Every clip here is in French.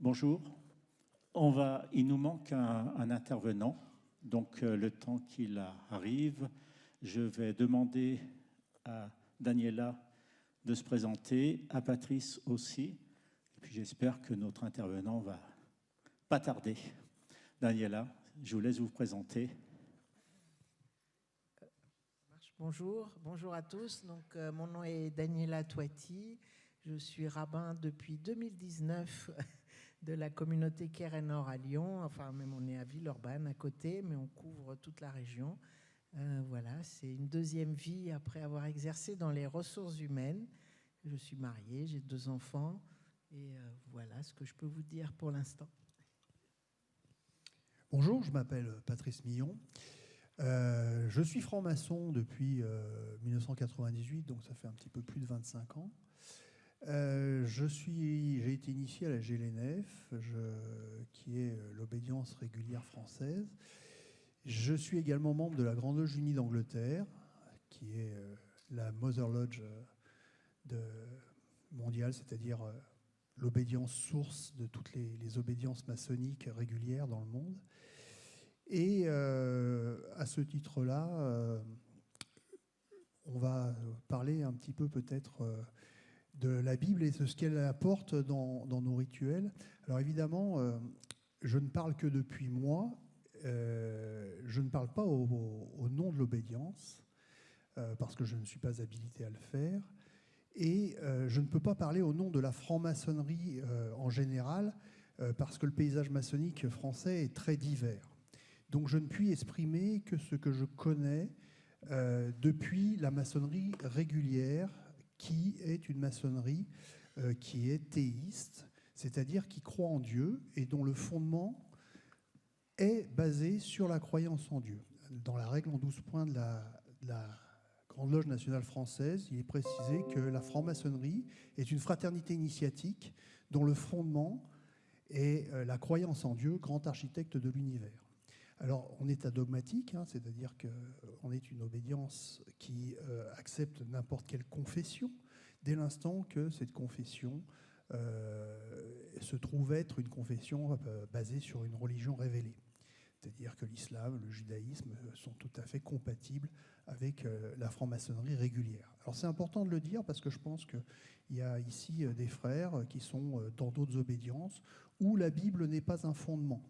Bonjour. Il nous manque un intervenant, donc le temps qu'il arrive, je vais demander à Daniela de se présenter, à Patrice aussi, et puis j'espère que notre intervenant va pas tarder. Daniela, je vous laisse vous présenter. Bonjour à tous. Donc, mon nom est Daniela Touati. Je suis rabbin depuis 2019 de la communauté Keren-Or à Lyon. Enfin, même on est à Villeurbanne à côté, mais on couvre toute la région. Voilà, c'est une deuxième vie après avoir exercé dans les ressources humaines. Je suis mariée, j'ai 2 enfants. Et voilà ce que je peux vous dire pour l'instant. Bonjour, je m'appelle Patrice Millon. Je suis franc-maçon depuis 1998, donc ça fait un petit peu plus de 25 ans. J'ai été initié à la GLNF, qui est l'obédience régulière française. Je suis également membre de la Grande Loge Unie d'Angleterre, qui est la Mother Lodge mondiale, c'est-à-dire l'obédience source de toutes les obédiences maçonniques régulières dans le monde. Et à ce titre-là, on va parler un petit peu peut-être de la Bible et de ce qu'elle apporte dans nos rituels. Alors évidemment, je ne parle que depuis moi. Je ne parle pas au nom de l'obédience, parce que je ne suis pas habilité à le faire. Et je ne peux pas parler au nom de la franc-maçonnerie en général, parce que le paysage maçonnique français est très divers. Donc je ne puis exprimer que ce que je connais depuis la maçonnerie régulière, qui est une maçonnerie qui est théiste, c'est-à-dire qui croit en Dieu et dont le fondement est basé sur la croyance en Dieu. Dans la règle en 12 points de la Grande Loge nationale française, il est précisé que la franc-maçonnerie est une fraternité initiatique dont le fondement est la croyance en Dieu, grand architecte de l'univers. Alors, on est adogmatique, c'est-à-dire qu'on est une obédience qui accepte n'importe quelle confession, dès l'instant que cette confession se trouve être une confession basée sur une religion révélée. C'est-à-dire que l'islam, le judaïsme sont tout à fait compatibles avec la franc-maçonnerie régulière. Alors c'est important de le dire parce que je pense qu'il y a ici des frères qui sont dans d'autres obédiences où la Bible n'est pas un fondement.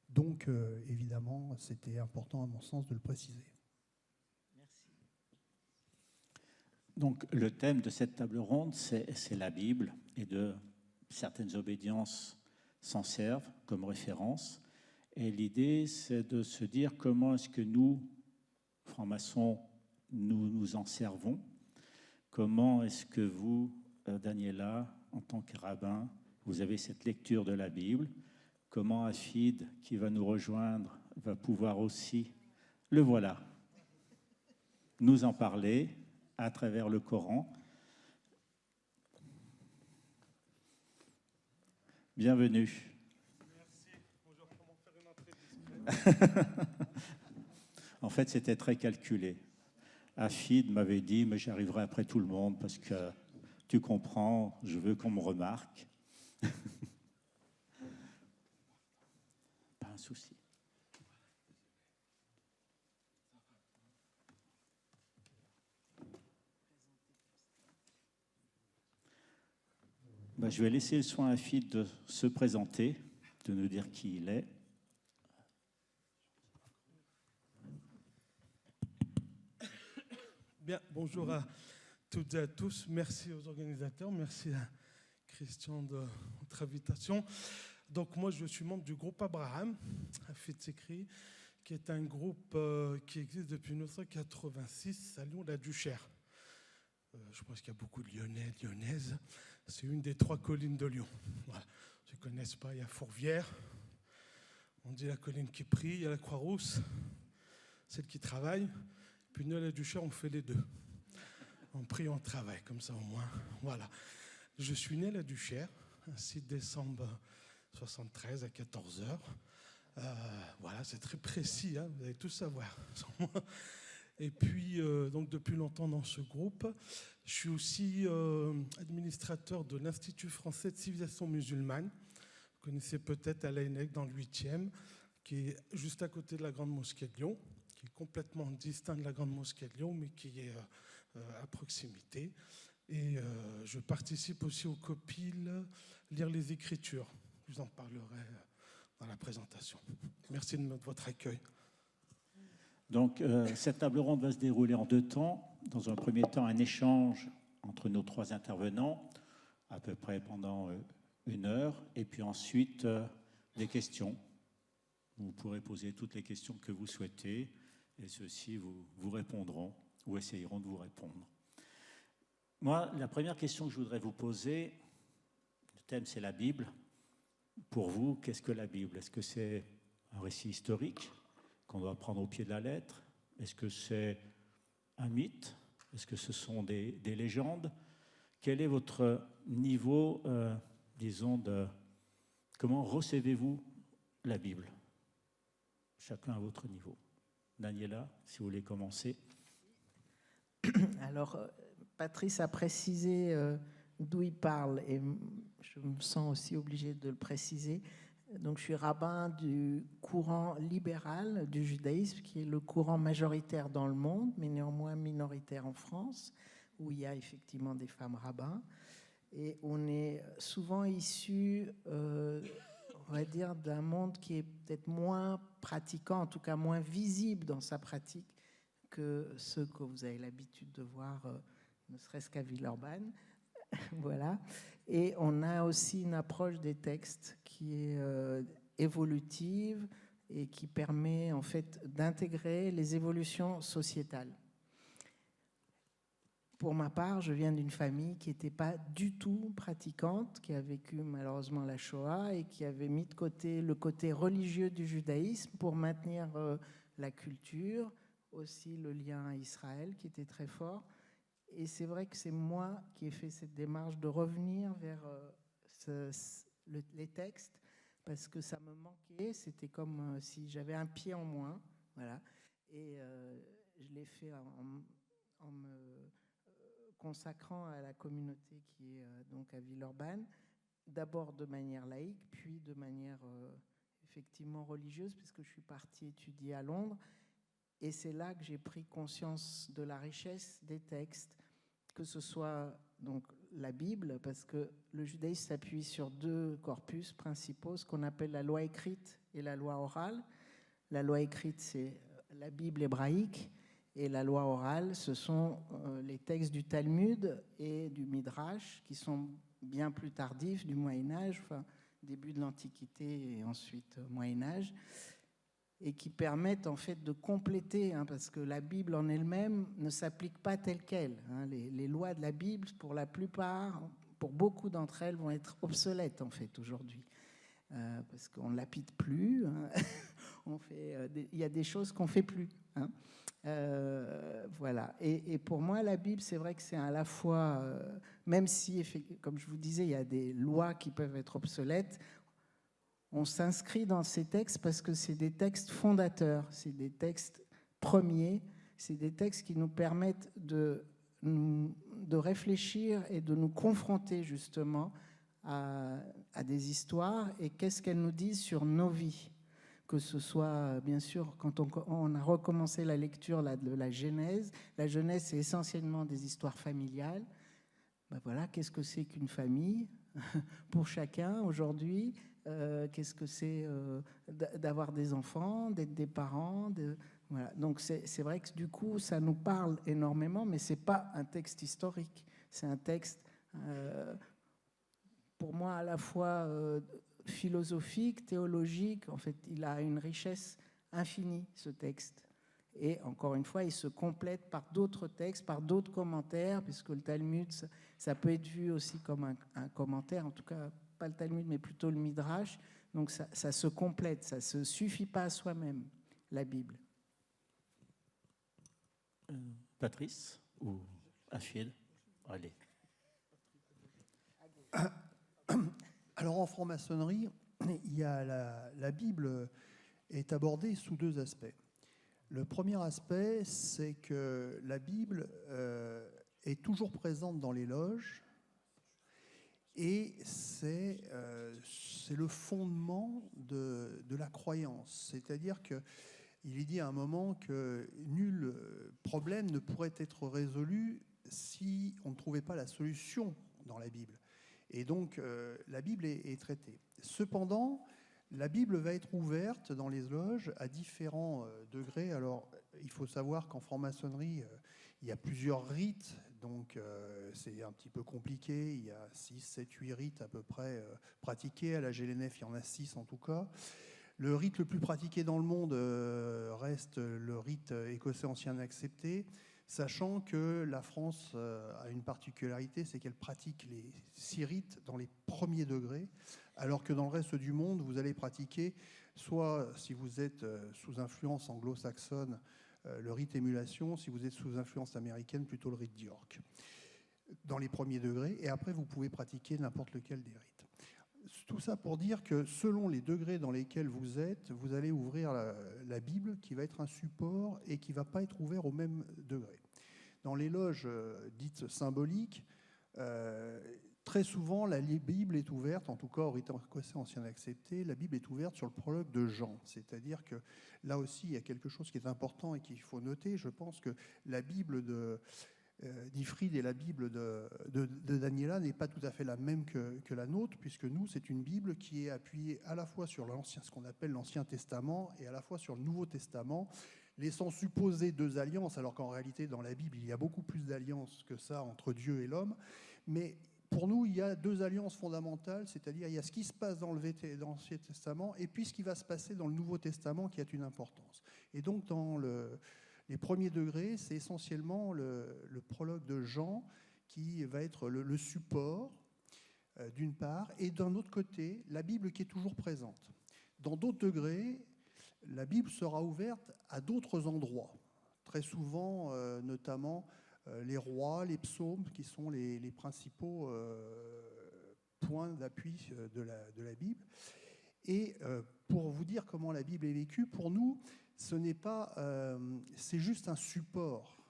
Donc, évidemment, c'était important à mon sens de le préciser. Merci. Donc, le thème de cette table ronde, c'est la Bible, et certaines obédiences s'en servent comme référence. Et l'idée, c'est de se dire comment est-ce que nous, francs-maçons, nous en servons. Comment est-ce que vous, Daniela, en tant que rabbin, vous avez cette lecture de la Bible. Comment Afid, qui va nous rejoindre, va pouvoir aussi, le voilà, nous en parler à travers le Coran. Bienvenue. Merci. Bonjour, comment faire une entrée discrète? En fait, c'était très calculé. Afid m'avait dit, mais j'arriverai après tout le monde parce que tu comprends, je veux qu'on me remarque. Pas un souci. Je vais laisser le soin à Afid de se présenter, de nous dire qui il est. Bien, bonjour à toutes et à tous. Merci aux organisateurs, merci à Christian de votre invitation. Donc moi, je suis membre du groupe Abraham, Afid s'écrit, qui est un groupe qui existe depuis 1986 à Lyon-la-Duchère. Je pense qu'il y a beaucoup de Lyonnais et Lyonnaises. C'est une des 3 collines de Lyon. Voilà. Ceux qui ne connaissent pas, il y a Fourvière, on dit la colline qui prie, il y a la Croix-Rousse, celle qui travaille. Puis nous, à la Duchère, on fait les deux. On prie, on travaille, comme ça au moins. Voilà. Je suis né à la Duchère, un 6 décembre 73 à 14h. Voilà, c'est très précis, vous allez tout savoir. Et puis, donc depuis longtemps dans ce groupe, je suis aussi administrateur de l'Institut français de civilisation musulmane, connaissez peut-être à l'ANEC dans le 8e, qui est juste à côté de la Grande Mosquée de Lyon, qui est complètement distinct de la Grande Mosquée de Lyon, mais qui est à proximité. Et je participe aussi au COPIL Lire les Écritures. Je vous en parlerai dans la présentation. Merci de votre accueil. Donc, cette table ronde va se dérouler en 2 temps. Dans un premier temps, un échange entre nos 3 intervenants, à peu près pendant 1 heure, et puis ensuite des questions. Vous pourrez poser toutes les questions que vous souhaitez, et ceux-ci vous répondront ou essayeront de vous répondre. Moi, la première question que je voudrais vous poser, le thème c'est la Bible. Pour vous, qu'est-ce que la Bible? Est-ce que c'est un récit historique qu'on doit prendre au pied de la lettre? Est-ce que c'est un mythe? Est-ce que ce sont des légendes? Quel est votre niveau, disons, de comment recevez-vous la Bible? Chacun à votre niveau. Daniela, si vous voulez commencer. Alors, Patrice a précisé d'où il parle et je me sens aussi obligée de le préciser. Donc, je suis rabbin du courant libéral du judaïsme, qui est le courant majoritaire dans le monde, mais néanmoins minoritaire en France, où il y a effectivement des femmes rabbins. Et on est souvent issu, on va dire, d'un monde qui est peut-être moins pratiquant, en tout cas moins visible dans sa pratique que ceux que vous avez l'habitude de voir, ne serait-ce qu'à Villeurbanne. Voilà. Et on a aussi une approche des textes qui est évolutive et qui permet en fait d'intégrer les évolutions sociétales. Pour ma part, je viens d'une famille qui n'était pas du tout pratiquante, qui a vécu malheureusement la Shoah et qui avait mis de côté le côté religieux du judaïsme pour maintenir la culture, aussi le lien à Israël qui était très fort. Et c'est vrai que c'est moi qui ai fait cette démarche de revenir vers les textes parce que ça me manquait. C'était comme si j'avais un pied en moins. Voilà. Et je l'ai fait en me consacrant à la communauté qui est donc à Villeurbanne, d'abord de manière laïque, puis de manière effectivement religieuse, puisque je suis partie étudier à Londres. Et c'est là que j'ai pris conscience de la richesse des textes, que ce soit donc la Bible, parce que le judaïsme s'appuie sur 2 corpus principaux, ce qu'on appelle la loi écrite et la loi orale. La loi écrite, c'est la Bible hébraïque, et la loi orale, ce sont les textes du Talmud et du Midrash, qui sont bien plus tardifs, du Moyen-Âge, enfin, début de l'Antiquité et ensuite Moyen-Âge, et qui permettent en fait de compléter, parce que la Bible en elle-même ne s'applique pas telle qu'elle. Les lois de la Bible, pour la plupart, pour beaucoup d'entre elles, vont être obsolètes en fait aujourd'hui, parce qu'on ne l'applique plus. Il y a des choses qu'on ne fait plus. Voilà. Et pour moi, la Bible, c'est vrai que c'est à la fois, même si, comme je vous disais, il y a des lois qui peuvent être obsolètes, on s'inscrit dans ces textes parce que c'est des textes fondateurs, c'est des textes premiers, c'est des textes qui nous permettent de réfléchir et de nous confronter justement à des histoires et qu'est-ce qu'elles nous disent sur nos vies. Que ce soit, bien sûr, quand on a recommencé la lecture de la Genèse. La Genèse, c'est essentiellement des histoires familiales. Ben voilà, qu'est-ce que c'est qu'une famille pour chacun aujourd'hui? Qu'est-ce que c'est d'avoir des enfants, d'être des parents, voilà. Donc c'est vrai que du coup ça nous parle énormément, mais c'est pas un texte historique, c'est un texte pour moi à la fois philosophique, théologique. En fait, il a une richesse infinie, ce texte. Et encore une fois, il se complète par d'autres textes, par d'autres commentaires, puisque le Talmud, ça peut être vu aussi comme un commentaire, en tout cas pas le Talmud, mais plutôt le Midrash. Donc ça se complète, ça ne se suffit pas à soi-même, la Bible. Patrice ou Achille? Allez. Alors en franc-maçonnerie, il y a la Bible est abordée sous 2 aspects. Le premier aspect, c'est que la Bible est toujours présente dans les loges et c'est c'est le fondement de la croyance. C'est-à-dire qu'il est dit à un moment que nul problème ne pourrait être résolu si on ne trouvait pas la solution dans la Bible. Et donc, la Bible est traitée. Cependant, la Bible va être ouverte dans les loges à différents degrés. Alors, il faut savoir qu'en franc-maçonnerie, il y a plusieurs rites, donc c'est un petit peu compliqué. Il y a 6, 7, 8 rites à peu près pratiqués. À la GLNF, il y en a 6 en tout cas. Le rite le plus pratiqué dans le monde reste le rite écossais ancien accepté, sachant que la France a une particularité, c'est qu'elle pratique les 6 rites dans les premiers degrés, alors que dans le reste du monde, vous allez pratiquer, soit si vous êtes sous influence anglo-saxonne, le rite émulation, si vous êtes sous influence américaine, plutôt le rite d'York, dans les premiers degrés, et après vous pouvez pratiquer n'importe lequel des rites. Tout ça pour dire que selon les degrés dans lesquels vous êtes, vous allez ouvrir la Bible qui va être un support et qui ne va pas être ouvert au même degré. Dans les loges dites symboliques, très souvent la Bible est ouverte, en tout cas au rite écossais ancien accepté, la Bible est ouverte sur le prologue de Jean. C'est-à-dire que là aussi il y a quelque chose qui est important et qu'il faut noter. Je pense que la Bible d'Ifrid et la Bible de Daniela n'est pas tout à fait la même que la nôtre, puisque nous, c'est une Bible qui est appuyée à la fois sur ce qu'on appelle l'Ancien Testament et à la fois sur le Nouveau Testament, laissant supposer 2 alliances, alors qu'en réalité, dans la Bible, il y a beaucoup plus d'alliances que ça entre Dieu et l'homme. Mais pour nous, il y a 2 alliances fondamentales, c'est-à-dire il y a ce qui se passe dans l'Ancien Testament et puis ce qui va se passer dans le Nouveau Testament qui a une importance. Et donc, dans les premiers degrés, c'est essentiellement le prologue de Jean qui va être le support, d'une part, et d'un autre côté, la Bible qui est toujours présente. Dans d'autres degrés, la Bible sera ouverte à d'autres endroits, très souvent, notamment les rois, les psaumes, qui sont les principaux points d'appui de la Bible. Et pour vous dire comment la Bible est vécue, pour nous, ce n'est pas, c'est juste un support.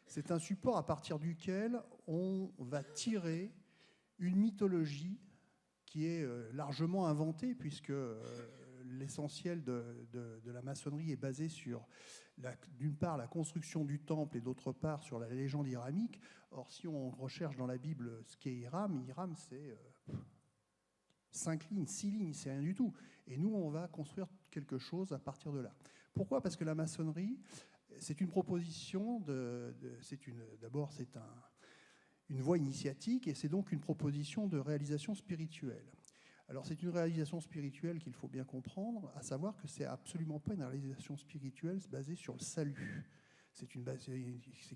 C'est un support à partir duquel on va tirer une mythologie qui est largement inventée, puisque l'essentiel de la maçonnerie est basé sur, d'une part, la construction du temple et d'autre part, sur la légende hiramique. Or, si on recherche dans la Bible ce qu'est Hiram, c'est 5 lignes, 6 lignes, c'est rien du tout. Et nous, on va construire quelque chose à partir de là. Pourquoi ? Parce que la maçonnerie, c'est une proposition d'abord, c'est une voie initiatique et c'est donc une proposition de réalisation spirituelle. Alors, c'est une réalisation spirituelle qu'il faut bien comprendre, à savoir que c'est absolument pas une réalisation spirituelle basée sur le salut. C'est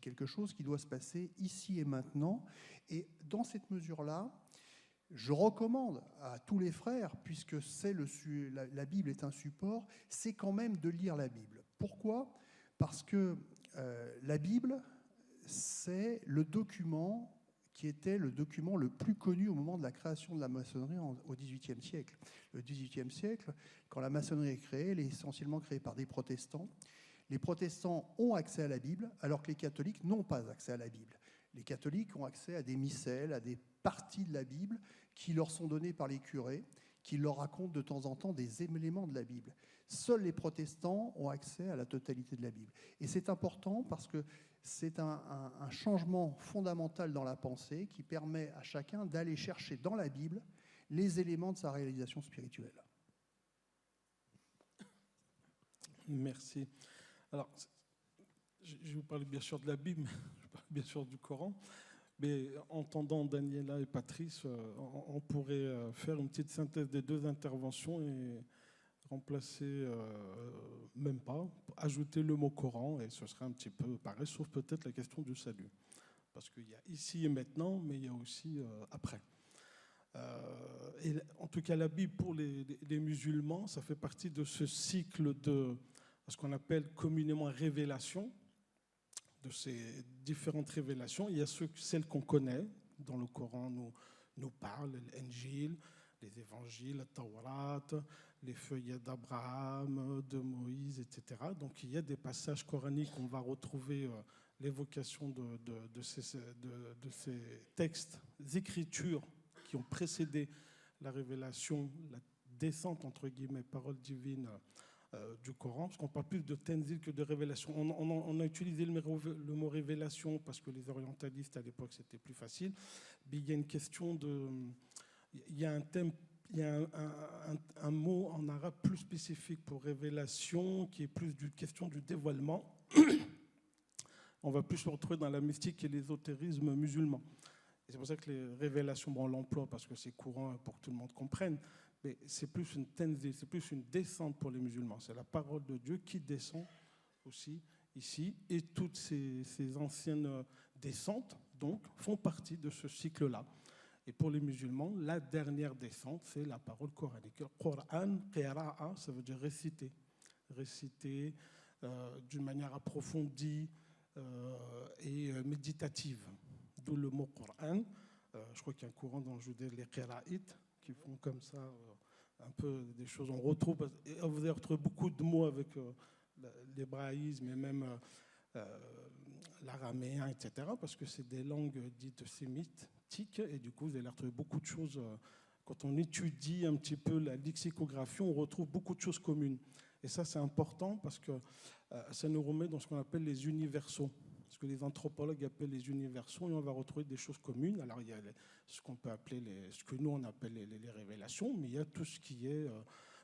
quelque chose qui doit se passer ici et maintenant. Et dans cette mesure-là, je recommande à tous les frères, puisque la Bible est un support, c'est quand même de lire la Bible. Pourquoi ? Parce que la Bible, c'est le document qui était le document le plus connu au moment de la création de la maçonnerie au XVIIIe siècle. Le XVIIIe siècle, quand la maçonnerie est créée, elle est essentiellement créée par des protestants. Les protestants ont accès à la Bible, alors que les catholiques n'ont pas accès à la Bible. Les catholiques ont accès à des missels, à des parties de la Bible qui leur sont données par les curés, qui leur racontent de temps en temps des éléments de la Bible. Seuls les protestants ont accès à la totalité de la Bible. Et c'est important parce que c'est un changement fondamental dans la pensée qui permet à chacun d'aller chercher dans la Bible les éléments de sa réalisation spirituelle. Merci. Alors, je vais vous parler bien sûr de la Bible, je parle bien sûr du Coran, mais entendant Daniela et Patrice, on pourrait faire une petite synthèse des 2 interventions et remplacer, même pas, ajouter le mot Coran, et ce serait un petit peu pareil, sauf peut-être la question du salut. Parce qu'il y a ici et maintenant, mais il y a aussi après. Et en tout cas, la Bible, pour les musulmans, ça fait partie de ce cycle de ce qu'on appelle communément révélation, de ces différentes révélations. Il y a celles qu'on connaît, dont le Coran nous parle, l'Injil, les évangiles, la Tawrat, les feuillets d'Abraham, de Moïse, etc. Donc il y a des passages coraniques, on va retrouver l'évocation de ces textes, écritures qui ont précédé la révélation, la descente, entre guillemets, parole divine du Coran, parce qu'on parle plus de tenzil que de révélation. On a utilisé le mot révélation parce que les orientalistes, à l'époque, c'était plus facile. Mais il y a une question de... Il y a un thème, il y a un mot en arabe plus spécifique pour révélation, qui est plus d'une question du dévoilement. On va plus se retrouver dans la mystique et l'ésotérisme musulman. Et c'est pour ça que les révélations, bon, on l'emploie parce que c'est courant pour que tout le monde comprenne, mais c'est plus une tenzil, c'est plus une descente pour les musulmans. C'est la parole de Dieu qui descend aussi ici, et toutes ces anciennes descentes, donc, font partie de ce cycle-là. Et pour les musulmans, la dernière descente, c'est la parole coranique. Qur'an, qira'a, ça veut dire réciter. Réciter d'une manière approfondie et méditative. D'où le mot Qur'an. Je crois qu'il y a un courant dans le judaïsme, les qira'ites, qui font comme ça un peu des choses. On retrouve, vous allez retrouver beaucoup de mots avec l'hébraïsme et même l'araméen, etc., parce que c'est des langues dites sémitiques, et du coup, vous allez retrouver beaucoup de choses. Quand on étudie un petit peu la lexicographie, on retrouve beaucoup de choses communes. Et ça, c'est important parce que ça nous remet dans ce qu'on appelle les universaux, ce que les anthropologues appellent les universaux, et on va retrouver des choses communes. Alors, il y a ce qu'on peut appeler, ce que nous, on appelle les révélations, mais il y a tout ce qui est...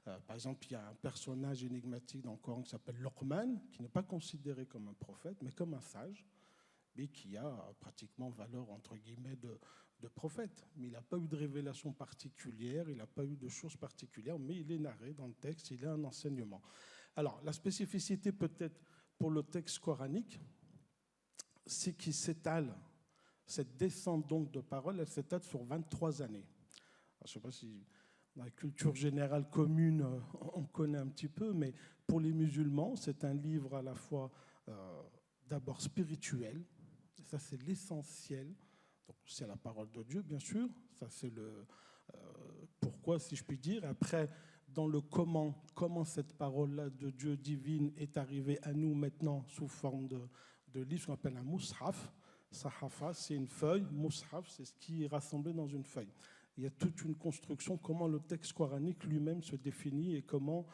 par exemple, il y a un personnage énigmatique dans le Coran qui s'appelle Luqman, qui n'est pas considéré comme un prophète, mais comme un sage, mais qui a pratiquement valeur, entre guillemets, de prophète. Mais il n'a pas eu de révélation particulière, il n'a pas eu de choses particulières, mais il est narré dans le texte, il a un enseignement. Alors, la spécificité peut-être pour le texte coranique, c'est qu'il s'étale, cette descente donc de parole, elle s'étale sur 23 années. Alors, je ne sais pas si dans la culture générale commune, on connaît un petit peu, mais pour les musulmans, c'est un livre à la fois d'abord spirituel, et ça c'est l'essentiel, donc c'est la parole de Dieu bien sûr, ça c'est le pourquoi si je puis dire, après dans le comment cette parole-là de Dieu divine est arrivée à nous maintenant sous forme de livre, ce qu'on appelle un mushaf. Sahafa, c'est une feuille, mushaf, c'est ce qui est rassemblé dans une feuille. Il y a toute une construction, comment le texte coranique lui-même se définit et comment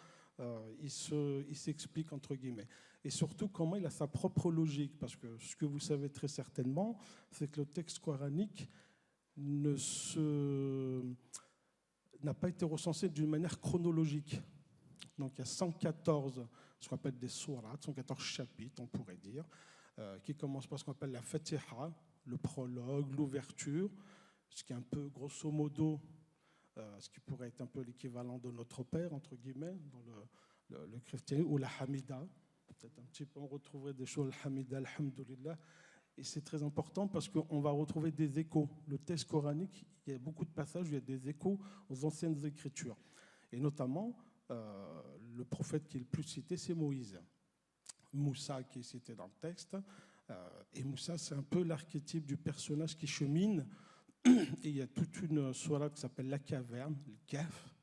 il s'explique, entre guillemets. Et surtout, comment il a sa propre logique. Parce que ce que vous savez très certainement, c'est que le texte coranique n'a pas été recensé d'une manière chronologique. Donc il y a 114, ce qu'on appelle des sourates, 114 chapitres, on pourrait dire, qui commencent par ce qu'on appelle la Fatiha, le prologue, l'ouverture, ce qui est un peu, grosso modo, ce qui pourrait être un peu l'équivalent de notre Père, entre guillemets, dans le christianisme, ou la Hamida. Peut-être un petit peu, on retrouverait des choses, la Hamida, alhamdulillah. Et c'est très important parce qu'on va retrouver des échos. Le texte coranique, il y a beaucoup de passages où il y a des échos aux anciennes écritures. Et notamment, le prophète qui est le plus cité, c'est Moïse. Moussa qui est cité dans le texte. Et Moussa, c'est un peu l'archétype du personnage qui chemine. Et il y a toute une sourate qui s'appelle la caverne, le Kahf.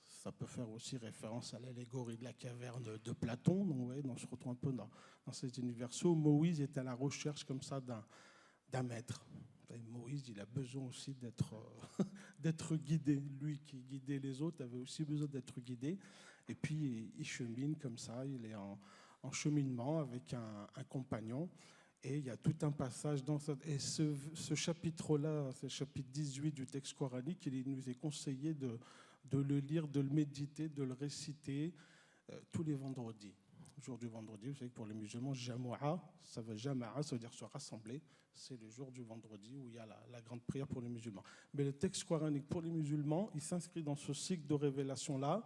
Ça peut faire aussi référence à l'allégorie de la caverne de Platon. Donc, ouais, on se retrouve un peu dans ces universaux. Moïse est à la recherche comme ça d'un maître. Et Moïse, il a besoin aussi d'être guidé. Lui qui guidait les autres avait aussi besoin d'être guidé. Et puis, il chemine comme ça. Il est en cheminement avec un compagnon. Et il y a tout un passage dans et ce chapitre-là, c'est le chapitre 18 du texte coranique, il nous est conseillé de le lire, de le méditer, de le réciter tous les vendredis. Le jour du vendredi, vous savez que pour les musulmans, Jama'a, ça veut dire se rassembler. C'est le jour du vendredi où il y a la grande prière pour les musulmans. Mais le texte coranique pour les musulmans, il s'inscrit dans ce cycle de révélation-là.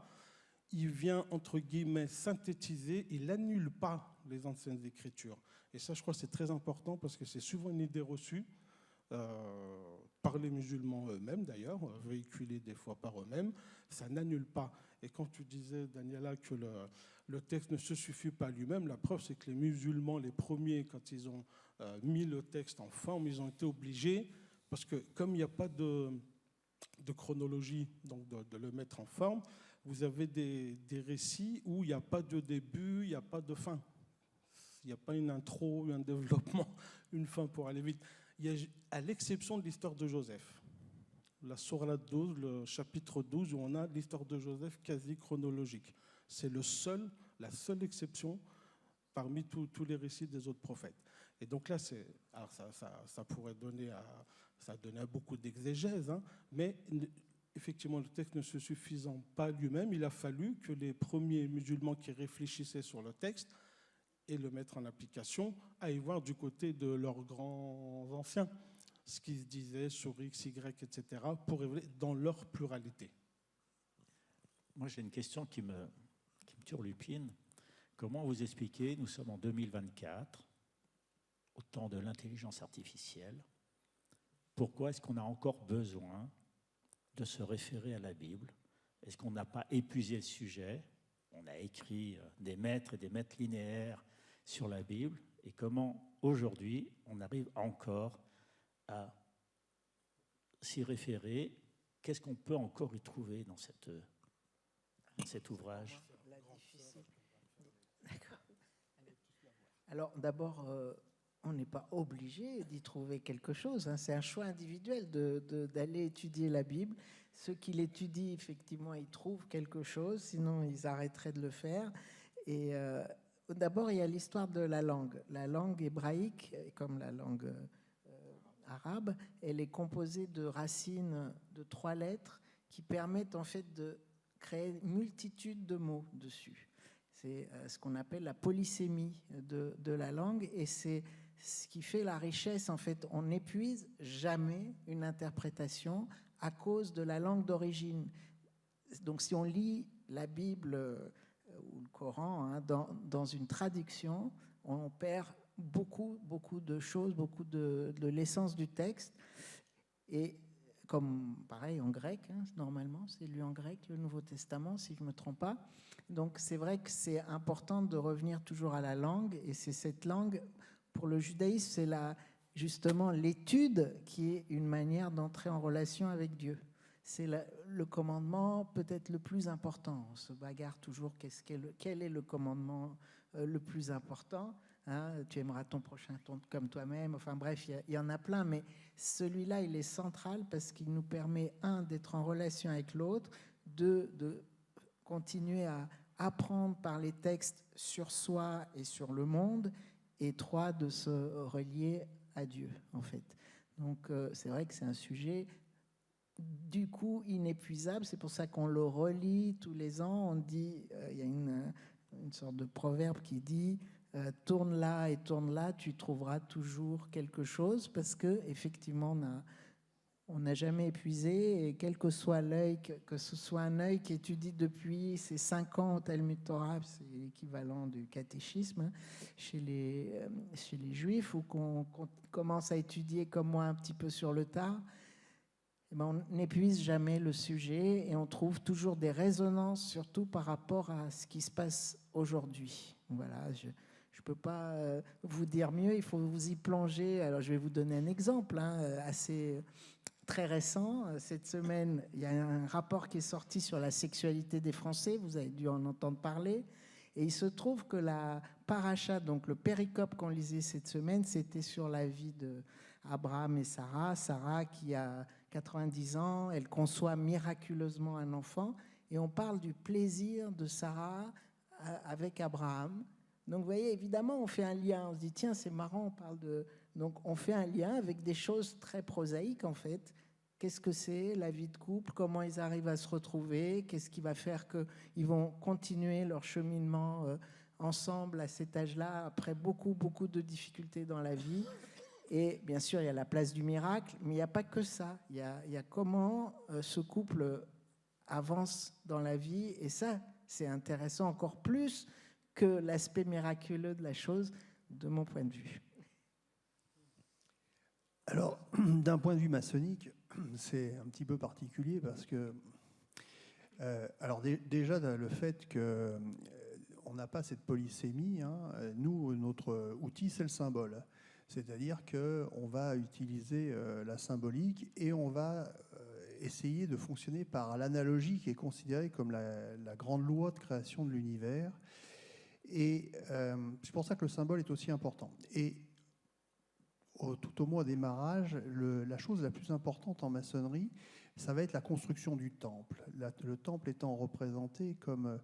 Il vient, entre guillemets, synthétiser, il n'annule pas les anciennes écritures. Et ça, je crois que c'est très important parce que c'est souvent une idée reçue par les musulmans eux-mêmes, d'ailleurs, véhiculée des fois par eux-mêmes. Ça n'annule pas. Et quand tu disais, Daniela, que le texte ne se suffit pas lui-même, la preuve, c'est que les musulmans, les premiers, quand ils ont mis le texte en forme, ils ont été obligés, parce que comme il n'y a pas de chronologie, donc de le mettre en forme, vous avez des récits où il n'y a pas de début, il n'y a pas de fin. Il n'y a pas une intro, un développement, une fin pour aller vite. Il y a, à l'exception de l'histoire de Joseph. la sourate 12, le chapitre 12, où on a l'histoire de Joseph quasi chronologique. C'est la seule exception parmi tous les récits des autres prophètes. Et donc là, alors ça pourrait donner à beaucoup d'exégèse, hein, mais effectivement, le texte ne se suffisant pas lui-même, il a fallu que les premiers musulmans qui réfléchissaient sur le texte et le mettre en application aillent voir du côté de leurs grands anciens ce qu'ils se disaient sur X, Y, etc., pour évoluer dans leur pluralité. Moi, j'ai une question qui me turlupine. Comment vous expliquez, nous sommes en 2024, au temps de l'intelligence artificielle, pourquoi est-ce qu'on a encore besoin de se référer à la Bible? Est-ce qu'on n'a pas épuisé le sujet? On a écrit des maîtres et des maîtres linéaires sur la Bible. Et comment, aujourd'hui, on arrive encore à s'y référer? Qu'est-ce qu'on peut encore y trouver dans cet ouvrage? D'accord. Alors, d'abord, on n'est pas obligé d'y trouver quelque chose, hein. C'est un choix individuel d'aller étudier la Bible. Ceux qui l'étudient, effectivement, ils trouvent quelque chose, sinon ils arrêteraient de le faire. Et d'abord, il y a l'histoire de la langue. La langue hébraïque, comme la langue arabe, elle est composée de racines de 3 lettres qui permettent en fait de créer une multitude de mots dessus. C'est ce qu'on appelle la polysémie de la langue, et c'est ce qui fait la richesse. En fait, on n'épuise jamais une interprétation à cause de la langue d'origine. Donc, si on lit la Bible ou le Coran, hein, dans une traduction, on perd beaucoup de choses, beaucoup de l'essence du texte. Et comme pareil en grec, hein, normalement, c'est lu en grec, le Nouveau Testament, si je ne me trompe pas. Donc c'est vrai que c'est important de revenir toujours à la langue, et c'est cette langue, pour le judaïsme, c'est justement l'étude qui est une manière d'entrer en relation avec Dieu. C'est le commandement peut-être le plus important. On se bagarre toujours, quel est le commandement le plus important, hein, tu aimeras ton prochain comme toi-même. Enfin bref, il y en a plein, mais celui-là, il est central parce qu'il nous permet, d'être en relation avec l'autre, de continuer à apprendre par les textes sur soi et sur le monde, et 3, de se relier à Dieu, en fait. Donc, c'est vrai que c'est un sujet, du coup, inépuisable. C'est pour ça qu'on le relit tous les ans. On dit, il y a une sorte de proverbe qui dit tourne là et tourne là, tu trouveras toujours quelque chose, parce que effectivement, on n'a jamais épuisé, et quel que soit l'œil, que ce soit un œil qui étudie depuis ses 5 ans au Talmud Torah, c'est l'équivalent du catéchisme, hein, chez les Juifs, ou qu'on commence à étudier comme moi un petit peu sur le tard, eh ben, on n'épuise jamais le sujet, et on trouve toujours des résonances, surtout par rapport à ce qui se passe aujourd'hui. Voilà, je ne peux pas vous dire mieux, il faut vous y plonger. Alors je vais vous donner un exemple, hein, assez très récent. Cette semaine, il y a un rapport qui est sorti sur la sexualité des Français, vous avez dû en entendre parler, et il se trouve que la paracha, donc le péricope qu'on lisait cette semaine, c'était sur la vie d'Abraham et Sarah. Sarah qui a 90 ans, elle conçoit miraculeusement un enfant, et on parle du plaisir de Sarah avec Abraham. Donc vous voyez, évidemment, on fait un lien, on se dit tiens, c'est marrant, on parle de... Donc on fait un lien avec des choses très prosaïques, en fait. Qu'est-ce que c'est la vie de couple? Comment ils arrivent à se retrouver? Qu'est-ce qui va faire qu'ils vont continuer leur cheminement ensemble à cet âge-là, après beaucoup de difficultés dans la vie? Et bien sûr, il y a la place du miracle, mais il n'y a pas que ça. Il y a comment ce couple avance dans la vie, et ça, c'est intéressant encore plus que l'aspect miraculeux de la chose, de mon point de vue. Alors, d'un point de vue maçonnique, c'est un petit peu particulier parce que, alors déjà, le fait qu'on n'a pas cette polysémie, hein, nous, notre outil, c'est le symbole. C'est-à-dire qu'on va utiliser la symbolique, et on va essayer de fonctionner par l'analogie qui est considérée comme la grande loi de création de l'univers. Et c'est pour ça que le symbole est aussi important. Et tout au moins au démarrage, la chose la plus importante en maçonnerie, ça va être la construction du temple. Le temple étant représenté comme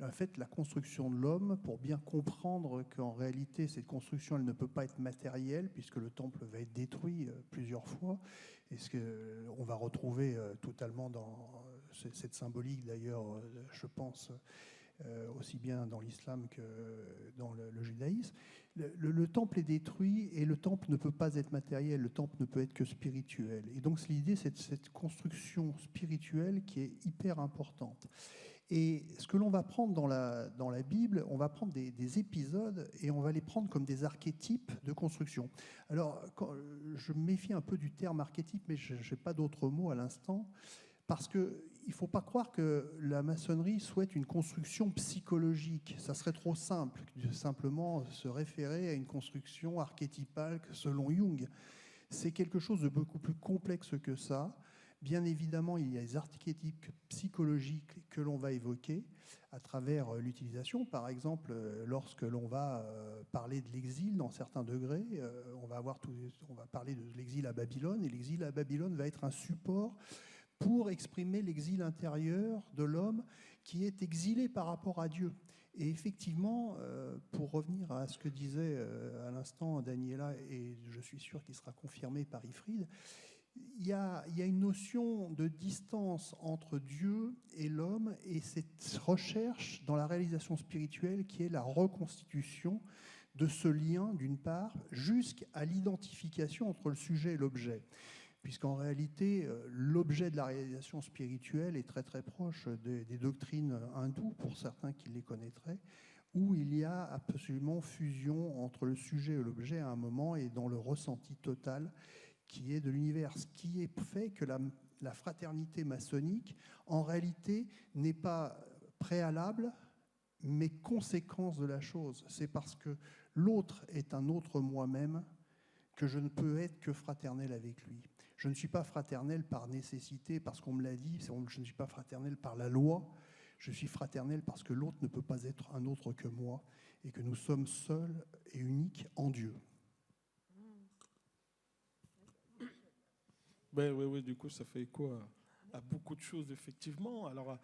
en fait, la construction de l'homme, pour bien comprendre qu'en réalité, cette construction, elle ne peut pas être matérielle, puisque le temple va être détruit plusieurs fois. Et ce qu'on va retrouver totalement dans cette symbolique, d'ailleurs, je pense, aussi bien dans l'islam que dans le judaïsme. Le temple est détruit et le temple ne peut pas être matériel, le temple ne peut être que spirituel. Et donc l'idée, c'est cette construction spirituelle qui est hyper importante. Et ce que l'on va prendre dans la Bible, on va prendre des épisodes et on va les prendre comme des archétypes de construction. Alors, je me méfie un peu du terme archétype, mais je n'ai pas d'autre mot à l'instant, parce qu'il ne faut pas croire que la maçonnerie souhaite une construction psychologique. Ça serait trop simple de simplement se référer à une construction archétypale selon Jung. C'est quelque chose de beaucoup plus complexe que ça. Bien évidemment, il y a des archétypes psychologiques que l'on va évoquer à travers l'utilisation. Par exemple, lorsque l'on va parler de l'exil dans certains degrés, on va parler de l'exil à Babylone, et l'exil à Babylone va être un support pour exprimer l'exil intérieur de l'homme qui est exilé par rapport à Dieu. Et effectivement, pour revenir à ce que disait à l'instant Daniela, et je suis sûr qu'il sera confirmé par Ifrid, il y a une notion de distance entre Dieu et l'homme, et cette recherche dans la réalisation spirituelle qui est la reconstitution de ce lien, d'une part, jusqu'à l'identification entre le sujet et l'objet. Puisqu'en réalité, l'objet de la réalisation spirituelle est très très proche des doctrines hindoues, pour certains qui les connaîtraient, où il y a absolument fusion entre le sujet et l'objet à un moment, et dans le ressenti total qui est de l'univers, ce qui est fait que la fraternité maçonnique, en réalité, n'est pas préalable, mais conséquence de la chose. C'est parce que l'autre est un autre moi-même que je ne peux être que fraternel avec lui. Je ne suis pas fraternel par nécessité, parce qu'on me l'a dit, je ne suis pas fraternel par la loi, je suis fraternel parce que l'autre ne peut pas être un autre que moi, et que nous sommes seuls et uniques en Dieu. Oui, du coup, ça fait écho à beaucoup de choses, effectivement. Alors,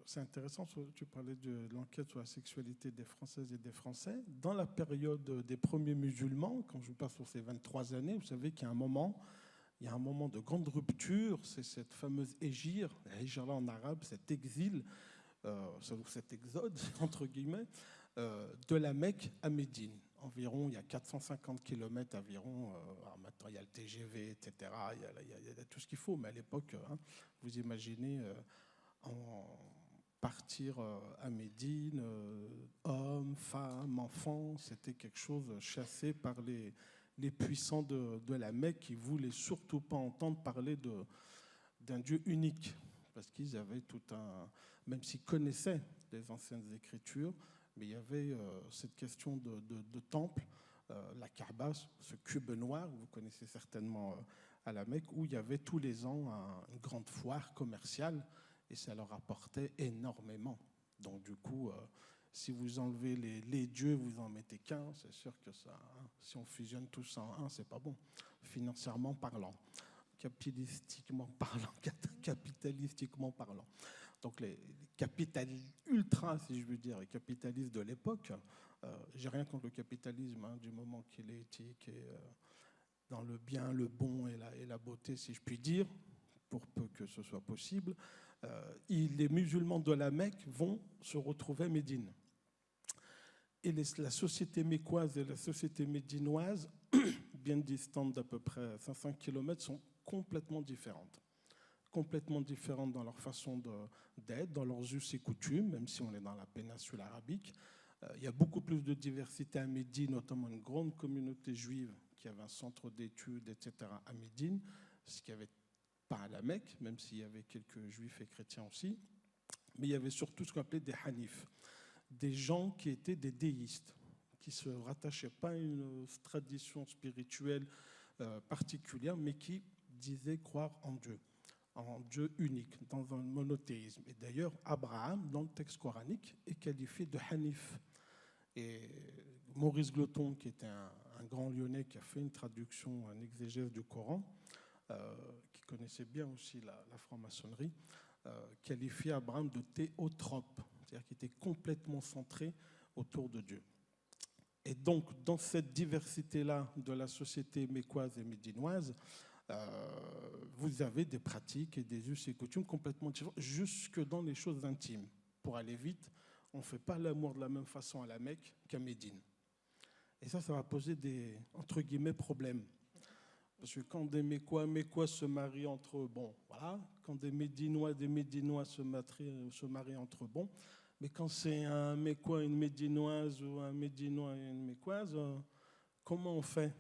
c'est intéressant, tu parlais de l'enquête sur la sexualité des Françaises et des Français. Dans la période des premiers musulmans, quand je passe sur ces 23 années, vous savez qu'il y a un moment de grande rupture, c'est cette fameuse hégire en arabe, cet exil, cet exode, entre guillemets, de la Mecque à Médine. Environ, il y a 450 km environ. Alors maintenant, il y a le TGV, etc. Il y a tout ce qu'il faut. Mais à l'époque, vous imaginez partir à Médine, hommes, femmes, enfants, c'était quelque chose chassé par les puissants de la Mecque qui ne voulaient surtout pas entendre parler d'un Dieu unique. Parce qu'ils avaient même s'ils connaissaient les anciennes écritures, mais il y avait cette question de temple, la Kaaba, ce cube noir, vous connaissez certainement à la Mecque, où il y avait tous les ans une grande foire commerciale, et ça leur apportait énormément. Donc du coup, si vous enlevez les dieux, vous en mettez qu'un, c'est sûr que ça, si on fusionne tous en un, c'est pas bon, financièrement parlant, capitalistiquement parlant. Donc les capitalistes ultra, si je veux dire, les capitalistes de l'époque, j'ai rien contre le capitalisme, du moment qu'il est éthique et dans le bien, le bon et la beauté, si je puis dire, pour peu que ce soit possible, les musulmans de la Mecque vont se retrouver à Médine. Et la société mécoise et la société médinoise, bien distantes d'à peu près 500 km, sont complètement différentes dans leur façon d'être, dans leurs us et coutumes, même si on est dans la péninsule arabique. Il y a beaucoup plus de diversité à Médine, notamment une grande communauté juive qui avait un centre d'études, etc. à Médine, ce qu'il n'y avait pas à la Mecque, même s'il y avait quelques juifs et chrétiens aussi. Mais il y avait surtout ce qu'on appelait des hanifs, des gens qui étaient des déistes, qui ne se rattachaient pas à une tradition spirituelle particulière, mais qui disaient croire en Dieu unique, dans un monothéisme. Et d'ailleurs, Abraham, dans le texte coranique, est qualifié de hanif. Et Maurice Gloton, qui était un grand Lyonnais, qui a fait une traduction, un exégèse du Coran, qui connaissait bien aussi la franc-maçonnerie, qualifiait Abraham de théotrope, c'est-à-dire qu'il était complètement centré autour de Dieu. Et donc, dans cette diversité-là de la société mécoise et médinoise, vous avez des pratiques et des us et coutumes complètement différents, jusque dans les choses intimes. Pour aller vite, on ne fait pas l'amour de la même façon à la Mecque qu'à Médine. Et ça va poser des, entre guillemets, problèmes. Parce que quand des Mécois se marient entre eux, bon, voilà. Quand des Médinois se marient entre eux, bon. Mais quand c'est un Mécois et une Médinoise ou un Médinois et une Mécoise, comment on fait?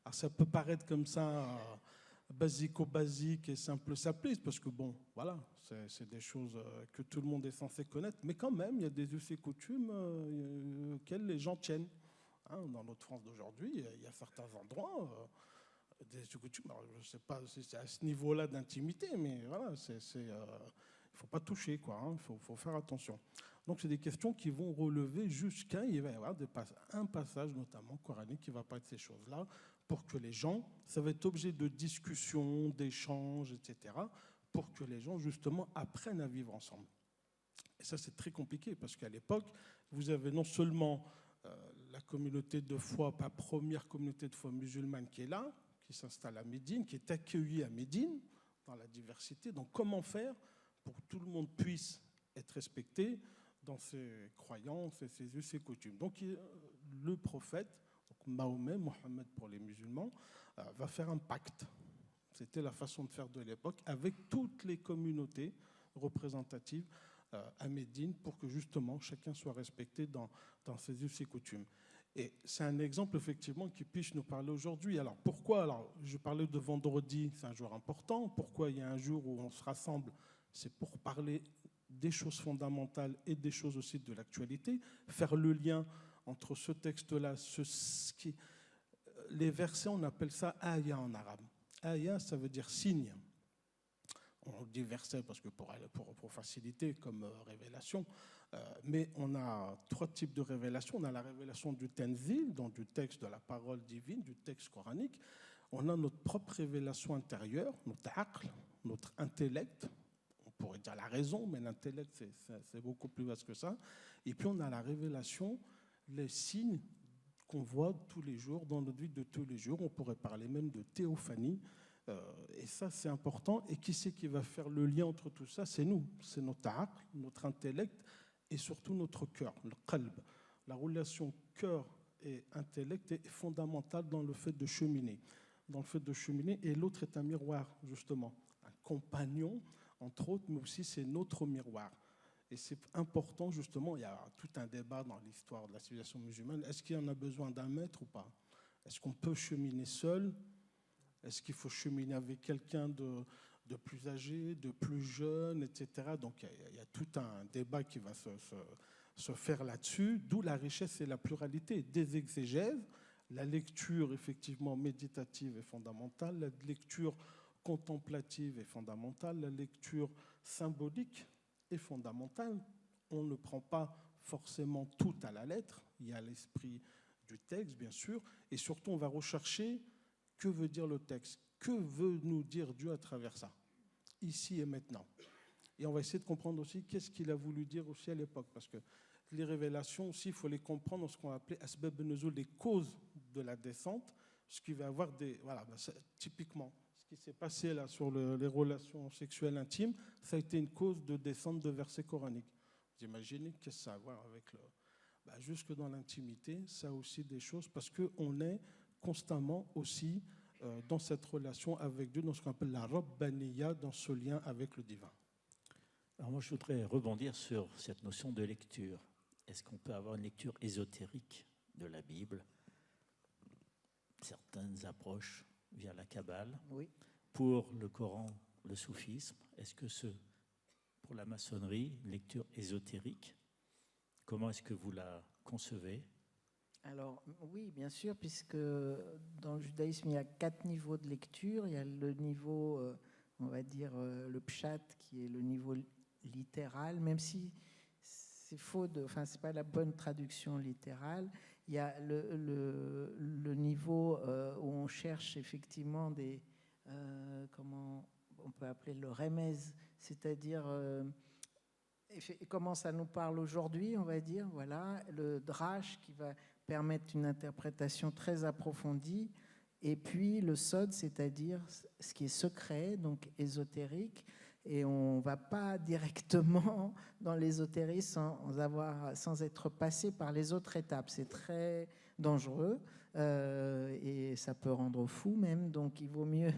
Alors ça peut paraître comme ça basico-basique et simple-simpliste, parce que bon, voilà, c'est des choses que tout le monde est censé connaître, mais quand même, il y a des us et coutumes auxquels les gens tiennent. Hein, dans notre France d'aujourd'hui, il y a certains endroits, des us et coutumes, alors, je ne sais pas si c'est à ce niveau-là d'intimité, mais voilà, il ne faut pas toucher, quoi, hein, faut faire attention. Donc c'est des questions qui vont relever jusqu'à, il va y avoir un passage notamment coranique qui va parler de ces choses-là, pour que les gens, ça va être objet de discussion, d'échanges, etc., pour que les gens justement apprennent à vivre ensemble. Et ça c'est très compliqué, parce qu'à l'époque, vous avez non seulement la communauté de foi, pas première communauté de foi musulmane qui est là, qui s'installe à Médine, qui est accueillie à Médine, dans la diversité. Donc comment faire pour que tout le monde puisse être respecté dans ses croyances et ses us et coutumes. Donc le prophète, donc Mahomet, Mohammed pour les musulmans, va faire un pacte. C'était la façon de faire de l'époque, avec toutes les communautés représentatives à Médine, pour que justement chacun soit respecté dans ses us et coutumes. Et c'est un exemple effectivement qui puisse nous parler aujourd'hui. Alors pourquoi? Alors je parlais de vendredi, c'est un jour important. Pourquoi il y a un jour où on se rassemble? C'est pour parler des choses fondamentales et des choses aussi de l'actualité, faire le lien entre ce texte-là, les versets, on appelle ça aya en arabe. Aya, ça veut dire signe. On dit verset parce que pour faciliter comme révélation, mais on a trois types de révélations. On a la révélation du Tanzil, donc du texte de la parole divine, du texte coranique. On a notre propre révélation intérieure, notre aql, notre intellect. On pourrait dire la raison, mais l'intellect, c'est beaucoup plus vaste que ça. Et puis on a la révélation, les signes qu'on voit tous les jours, dans notre vie de tous les jours. On pourrait parler même de théophanie. Et ça, c'est important. Et qui c'est qui va faire le lien entre tout ça? C'est nous. C'est notre aql, notre intellect et surtout notre cœur, le qalb. La relation cœur et intellect est fondamentale dans le fait de cheminer. Dans le fait de cheminer. Et l'autre est un miroir, justement. Un compagnon, entre autres, mais aussi c'est notre miroir. Et c'est important, justement, il y a tout un débat dans l'histoire de la civilisation musulmane. Est-ce qu'il y en a besoin d'un maître ou pas? Est-ce qu'on peut cheminer seul? Est-ce qu'il faut cheminer avec quelqu'un de plus âgé, de plus jeune, etc. Donc il y a tout un débat qui va se faire là-dessus, d'où la richesse et la pluralité des exégèses. La lecture, effectivement, méditative est fondamentale, la lecture contemplative est fondamentale, la lecture symbolique est fondamentale. On ne prend pas forcément tout à la lettre, il y a l'esprit du texte, bien sûr, et surtout on va rechercher que veut dire le texte, que veut nous dire Dieu à travers ça, ici et maintenant. Et on va essayer de comprendre aussi qu'est-ce qu'il a voulu dire aussi à l'époque, parce que les révélations aussi, il faut les comprendre dans ce qu'on va appeler asbab nuzul, les causes de la descente, ce qui va avoir des... Voilà, typiquement, ce qui s'est passé là sur les relations sexuelles intimes, ça a été une cause de descente de versets coraniques. Vous imaginez qu'est-ce que ça a à voir avec jusque dans l'intimité, ça a aussi des choses, parce qu'on est constamment aussi dans cette relation avec Dieu, dans ce qu'on appelle la Rabbaniya, dans ce lien avec le divin. Alors moi, je voudrais rebondir sur cette notion de lecture. Est-ce qu'on peut avoir une lecture ésotérique de la Bible? Certaines approches via la Kabbale. Oui. Pour le Coran, le soufisme, est-ce que pour la maçonnerie, une lecture ésotérique, comment est-ce que vous la concevez? Alors oui, bien sûr, puisque dans le judaïsme, il y a 4 niveaux de lecture. Il y a le niveau, on va dire, le pshat, qui est le niveau littéral, même si c'est faux, c'est pas la bonne traduction littérale. Il y a le niveau où on cherche effectivement comment on peut appeler le remez, c'est-à-dire comment ça nous parle aujourd'hui, on va dire, voilà, le drash qui va permettre une interprétation très approfondie, et puis le sod, c'est-à-dire ce qui est secret, donc ésotérique, et on ne va pas directement dans l'ésotérisme sans être passé par les autres étapes. C'est très dangereux et ça peut rendre fou même, donc il vaut mieux...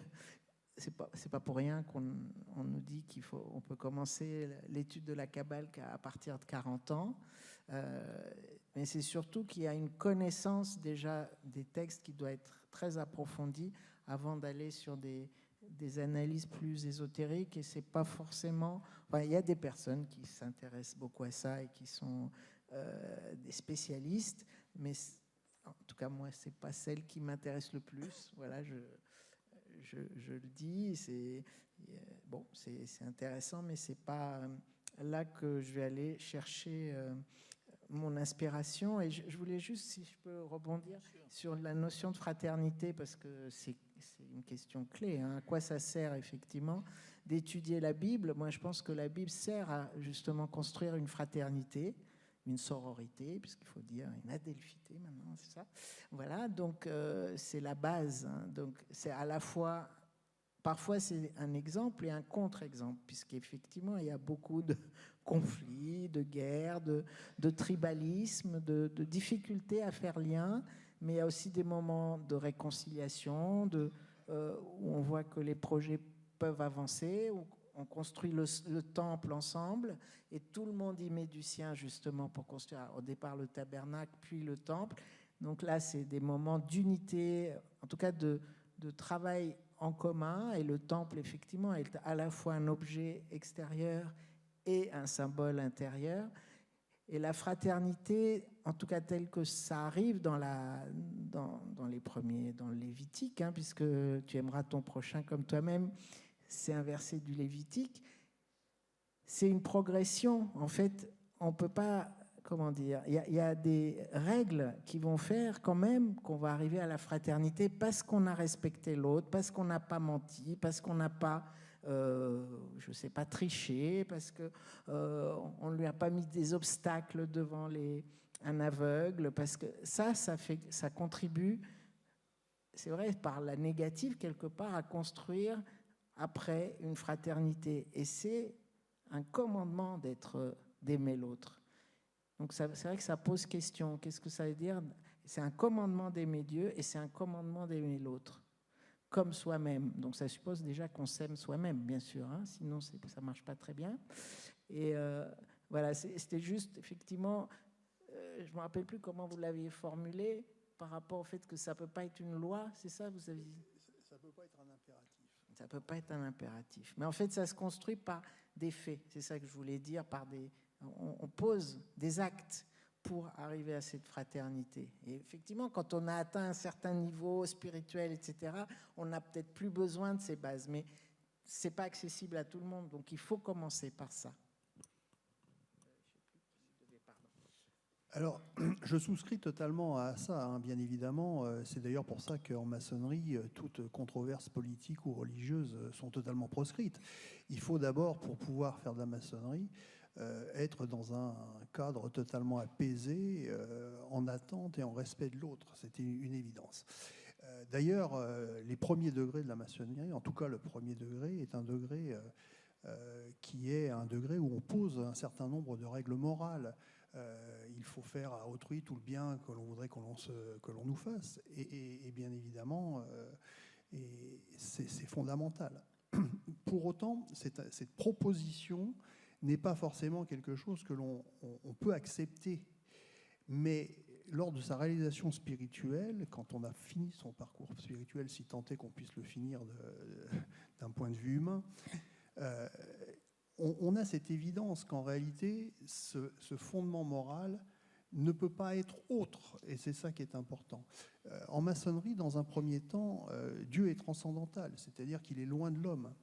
C'est pas pour rien qu'on nous dit qu'on peut commencer l'étude de la Kabbale qu'à partir de 40 ans. Mais c'est surtout qu'il y a une connaissance déjà des textes qui doit être très approfondie avant d'aller sur des analyses plus ésotériques. Et c'est pas forcément... Enfin, il y a des personnes qui s'intéressent beaucoup à ça et qui sont des spécialistes, mais en tout cas, moi, c'est pas celle qui m'intéresse le plus. Voilà, je le dis, c'est intéressant, mais c'est pas là que je vais aller chercher mon inspiration. Et je voulais juste, si je peux rebondir sur la notion de fraternité, parce que c'est une question clé. À quoi ça sert effectivement d'étudier la Bible? Moi, je pense que la Bible sert à justement construire une fraternité, une sororité, puisqu'il faut dire une adelphité maintenant, c'est ça. Voilà, donc c'est la base. Donc c'est à la fois, parfois c'est un exemple et un contre-exemple, puisqu'effectivement il y a beaucoup de conflits, de guerres, de tribalisme, de difficultés à faire lien, mais il y a aussi des moments de réconciliation, où on voit que les projets peuvent avancer, où on construit le temple ensemble et tout le monde y met du sien justement pour construire au départ le tabernacle puis le temple. Donc là, c'est des moments d'unité, en tout cas de travail en commun, et le temple effectivement est à la fois un objet extérieur et un symbole intérieur. Et la fraternité, en tout cas telle que ça arrive dans les premiers, dans le Lévitique, puisque tu aimeras ton prochain comme toi-même, c'est un verset du Lévitique, c'est une progression. En fait, on ne peut pas, comment dire, il y a des règles qui vont faire quand même qu'on va arriver à la fraternité parce qu'on a respecté l'autre, parce qu'on n'a pas menti, parce qu'on n'a pas, je ne sais pas, triché, parce qu'on ne lui a pas mis des obstacles devant un aveugle, parce que ça contribue, c'est vrai, par la négative quelque part, à construire après une fraternité. Et c'est un commandement d'aimer l'autre. Donc c'est vrai que ça pose question. Qu'est-ce que ça veut dire? C'est un commandement d'aimer Dieu et c'est un commandement d'aimer l'autre, comme soi-même. Donc ça suppose déjà qu'on s'aime soi-même, bien sûr, sinon ça ne marche pas très bien. Et voilà, c'était juste, effectivement, je ne me rappelle plus comment vous l'aviez formulé par rapport au fait que ça ne peut pas être une loi, c'est ça vous avez dit? Ça ne peut pas être un impératif. Ça ne peut pas être un impératif. Mais en fait, ça se construit par des faits. C'est ça que je voulais dire. On pose des actes pour arriver à cette fraternité. Et effectivement, quand on a atteint un certain niveau spirituel, etc., on n'a peut-être plus besoin de ces bases. Mais ce n'est pas accessible à tout le monde. Donc, il faut commencer par ça. Alors, je souscris totalement à ça, bien évidemment. C'est d'ailleurs pour ça qu'en maçonnerie, toutes controverses politiques ou religieuses sont totalement proscrites. Il faut d'abord, pour pouvoir faire de la maçonnerie, être dans un cadre totalement apaisé, en attente et en respect de l'autre. C'était une évidence. D'ailleurs, les premiers degrés de la maçonnerie, en tout cas le premier degré, est un degré qui est un degré où on pose un certain nombre de règles morales. Il faut faire à autrui tout le bien que l'on voudrait que l'on nous fasse. Et bien évidemment, c'est fondamental. Pour autant, cette proposition n'est pas forcément quelque chose que l'on peut accepter. Mais lors de sa réalisation spirituelle, quand on a fini son parcours spirituel, si tant est qu'on puisse le finir d'un point de vue humain, on a cette évidence qu'en réalité, ce fondement moral ne peut pas être autre, et c'est ça qui est important. En maçonnerie, dans un premier temps, Dieu est transcendantal, c'est-à-dire qu'il est loin de l'homme.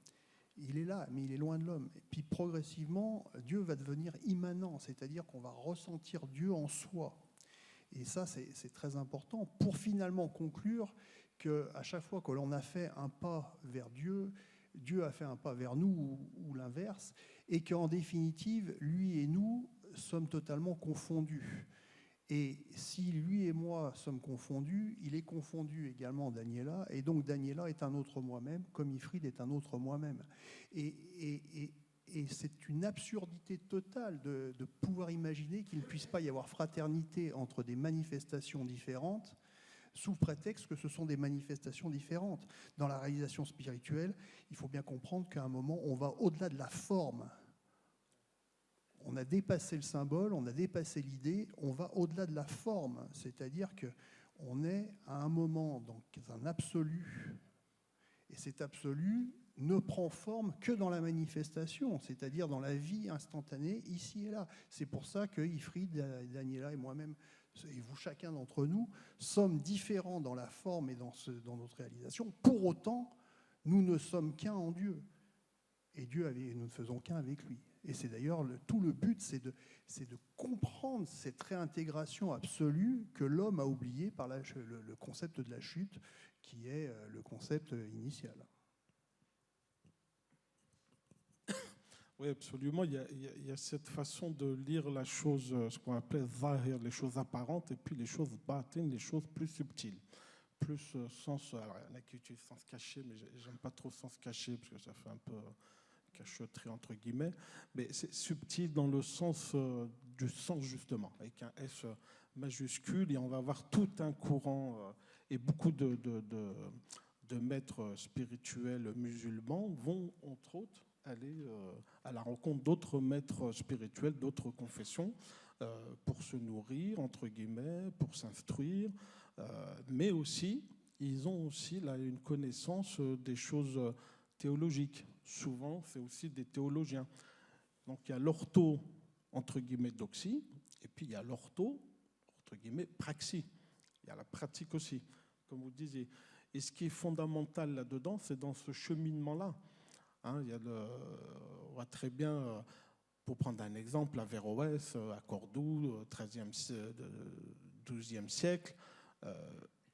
Il est là, mais il est loin de l'homme. Et puis progressivement, Dieu va devenir immanent, c'est-à-dire qu'on va ressentir Dieu en soi. Et ça, c'est très important pour finalement conclure qu'à chaque fois que l'on a fait un pas vers Dieu, Dieu a fait un pas vers nous ou l'inverse, et qu'en définitive, lui et nous sommes totalement confondus. Et si lui et moi sommes confondus, il est confondu également Daniela, et donc Daniela est un autre moi-même, comme Ifrid est un autre moi-même. Et c'est une absurdité totale de pouvoir imaginer qu'il ne puisse pas y avoir fraternité entre des manifestations différentes, sous prétexte que ce sont des manifestations différentes. Dans la réalisation spirituelle, il faut bien comprendre qu'à un moment, on va au-delà de la forme. On a dépassé le symbole, on a dépassé l'idée, on va au-delà de la forme. C'est-à-dire qu'on est à un moment dans un absolu. Et cet absolu ne prend forme que dans la manifestation, c'est-à-dire dans la vie instantanée, ici et là. C'est pour ça que Ifrid, Daniela et moi-même, et vous, chacun d'entre nous, sommes différents dans la forme et dans notre réalisation. Pour autant, nous ne sommes qu'un en Dieu. Et nous ne faisons qu'un avec lui. Et c'est d'ailleurs tout le but, c'est de comprendre cette réintégration absolue que l'homme a oubliée par le concept de la chute, qui est le concept initial. Oui, absolument. Il y a cette façon de lire la chose, ce qu'on appelle zahir, les choses apparentes, et puis les choses batin, les choses plus subtiles. Plus sens. Alors, il y en a qui utilisent sens caché, mais j'aime pas trop sens caché, parce que ça fait un peu cachotterie, entre guillemets. Mais c'est subtil dans le sens du sens, justement, avec un S majuscule, et on va avoir tout un courant, et beaucoup de maîtres spirituels musulmans vont, entre autres, aller à la rencontre d'autres maîtres spirituels, d'autres confessions, pour se nourrir, entre guillemets, pour s'instruire, mais aussi, ils ont aussi là une connaissance des choses théologiques. Souvent, c'est aussi des théologiens. Donc, il y a l'ortho, entre guillemets, doxie, et puis il y a l'ortho, entre guillemets, praxie. Il y a la pratique aussi, comme vous disiez. Et ce qui est fondamental là-dedans, c'est dans ce cheminement-là. Hein, on voit très bien, pour prendre un exemple, Averroès, à Cordoue, 12e siècle,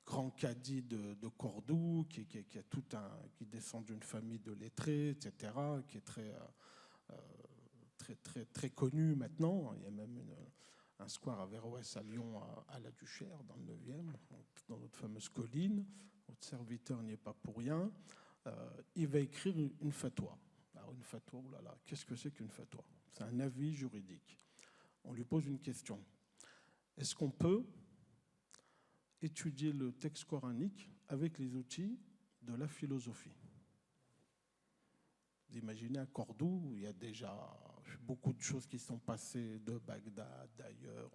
grand cadi de Cordoue, qui descend d'une famille de lettrés, etc., qui est très connu maintenant. Il y a même un square Averroès à Lyon, à la Duchère, dans le 9e, dans notre fameuse colline. Votre serviteur n'y est pas pour rien. Il va écrire une fatwa. Alors une fatwa, oh là là, qu'est-ce que c'est qu'une fatwa? C'est un avis juridique. On lui pose une question. Est-ce qu'on peut étudier le texte coranique avec les outils de la philosophie? Vous imaginez à Cordoue, où il y a déjà beaucoup de choses qui sont passées de Bagdad, d'ailleurs,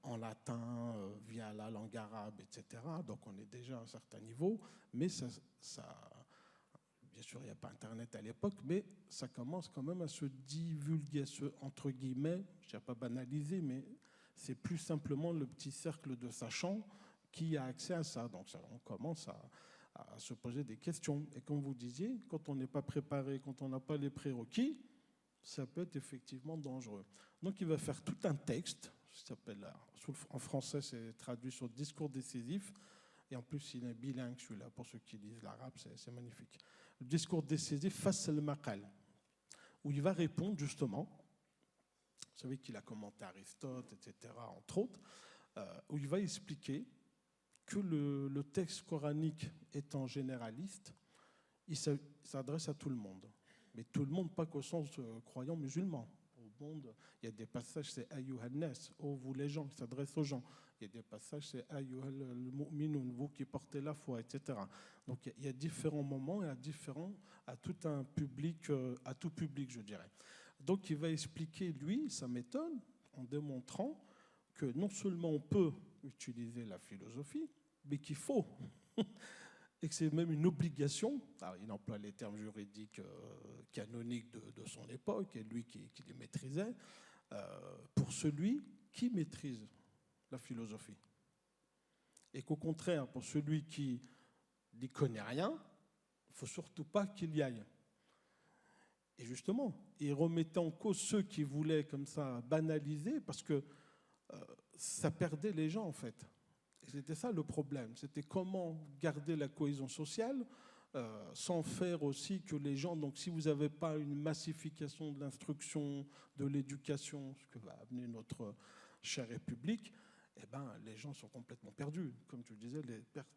en latin, via la langue arabe, etc. Donc on est déjà à un certain niveau, mais ça bien sûr, il n'y a pas Internet à l'époque, mais ça commence quand même à se divulguer, entre guillemets, je ne vais pas banaliser, mais c'est plus simplement le petit cercle de sachants qui a accès à ça. Donc on commence à se poser des questions. Et comme vous disiez, quand on n'est pas préparé, quand on n'a pas les prérequis, ça peut être effectivement dangereux. Donc il va faire tout un texte, qui s'appelle, en français c'est traduit sur discours décisif, et en plus il est bilingue celui-là, pour ceux qui lisent l'arabe, c'est magnifique. Le discours décisif face al maqal, où il va répondre justement, vous savez qu'il a commenté Aristote, etc., entre autres, où il va expliquer que le texte coranique étant généraliste, il s'adresse à tout le monde. Mais tout le monde, pas qu'au sens croyant musulman. Au monde, il y a des passages, c'est Ayyuhan nas, oh vous les gens, il s'adresse aux gens. Il y a des passages, c'est Ayyuhal mu'minun, vous qui portez la foi, etc. Donc il y a différents moments et à tout un public, à tout public, je dirais. Donc il va expliquer, lui, sa méthode, en démontrant que non seulement on peut utiliser la philosophie, mais qu'il faut, et que c'est même une obligation. Alors, il emploie les termes juridiques canoniques de son époque, et lui qui les maîtrisait, pour celui qui maîtrise la philosophie. Et qu'au contraire, pour celui qui n'y connaît rien, il ne faut surtout pas qu'il y aille. Et justement, il remettait en cause ceux qui voulaient comme ça banaliser, parce que ça perdait les gens en fait. C'était ça le problème. C'était comment garder la cohésion sociale sans faire aussi que les gens... Donc si vous n'avez pas une massification de l'instruction, de l'éducation, ce que va amener notre chère République, eh ben, les gens sont complètement perdus. Comme tu le disais,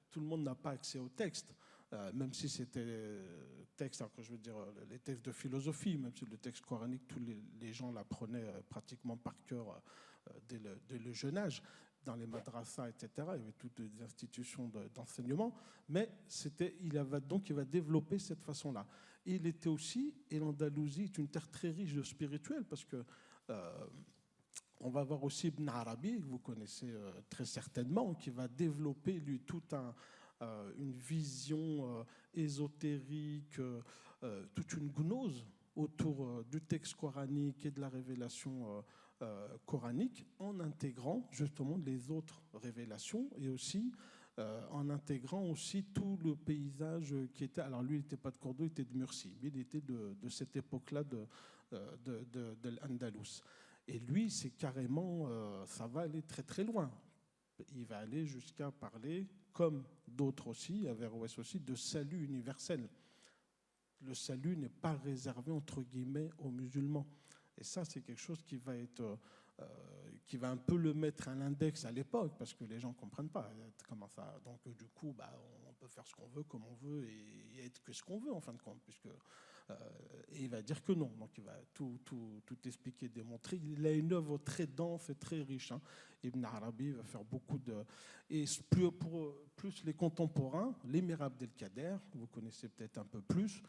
tout le monde n'a pas accès au texte. Même si c'était texte, alors que je veux dire les textes de philosophie, même si le texte coranique, tous les gens l'apprenaient pratiquement par cœur dès le jeune âge, dans les madrasas, etc. Il y avait toutes les institutions d'enseignement, mais il va développer cette façon-là. Et il était aussi, et l'Andalousie est une terre très riche de spirituel, parce que on va voir aussi Ibn Arabi, que vous connaissez très certainement, qui va développer, lui, une vision ésotérique, toute une gnose autour du texte coranique et de la révélation coranique, en intégrant justement les autres révélations et aussi en intégrant aussi tout le paysage qui était... Alors lui, il n'était pas de Cordoue, il était de Murcie, mais il était de cette époque-là de l'Andalous. Et lui, c'est carrément... ça va aller très très loin. Il va aller jusqu'à parler, comme d'autres aussi, Averroès aussi, de salut universel. Le salut n'est pas réservé, entre guillemets, aux musulmans. Et ça, c'est quelque chose qui va un peu le mettre à l'index à l'époque, parce que les gens ne comprennent pas comment ça. Donc, du coup, on peut faire ce qu'on veut, comme on veut, et être que ce qu'on veut, en fin de compte, et il va dire que non. Donc, il va tout expliquer, démontrer. Il a une œuvre très dense et très riche. Ibn Arabi va faire beaucoup de... Et plus les contemporains, l'émir Abdelkader, vous connaissez peut-être un peu plus,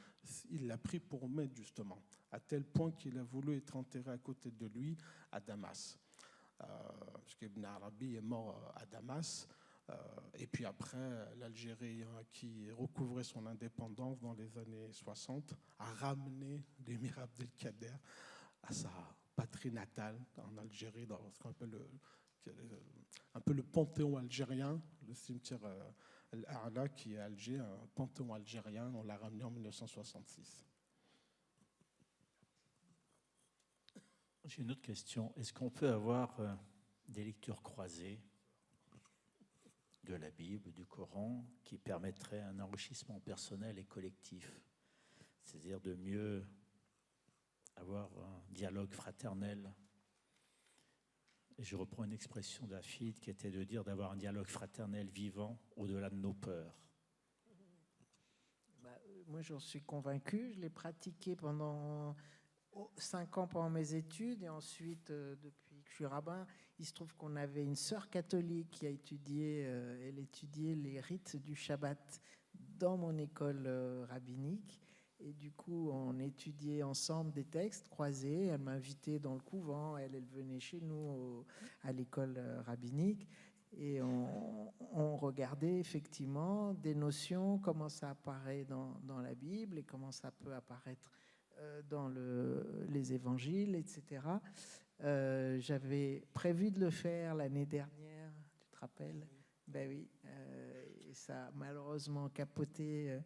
il l'a pris pour maître, justement, à tel point qu'il a voulu être enterré à côté de lui à Damas. Parce qu'Ibn Arabi est mort à Damas. Et puis après, l'Algérie, qui recouvrait son indépendance dans les années 60, a ramené l'émir Abdelkader à sa patrie natale en Algérie, dans ce qu'on appelle un peu le panthéon algérien, le cimetière Al-A'la qui est à Alger, un panthéon algérien. On l'a ramené en 1966. J'ai une autre question. Est-ce qu'on peut avoir des lectures croisées de la Bible, du Coran, qui permettraient un enrichissement personnel et collectif, c'est-à-dire de mieux avoir un dialogue fraternel? Et je reprends une expression d'Afid qui était de dire d'avoir un dialogue fraternel vivant au-delà de nos peurs. Moi, j'en suis convaincu. Je l'ai pratiqué pendant 5 ans pendant mes études, et ensuite, depuis que je suis rabbin, il se trouve qu'on avait une sœur catholique qui a elle étudiait les rites du Shabbat dans mon école rabbinique, et du coup, on étudiait ensemble des textes croisés. Elle m'invitait dans le couvent, elle venait chez nous à l'école rabbinique, et on regardait effectivement des notions, comment ça apparaît dans la Bible et comment ça peut apparaître dans les évangiles, etc. J'avais prévu de le faire l'année dernière, tu te rappelles? Ben oui, et ça a malheureusement capoté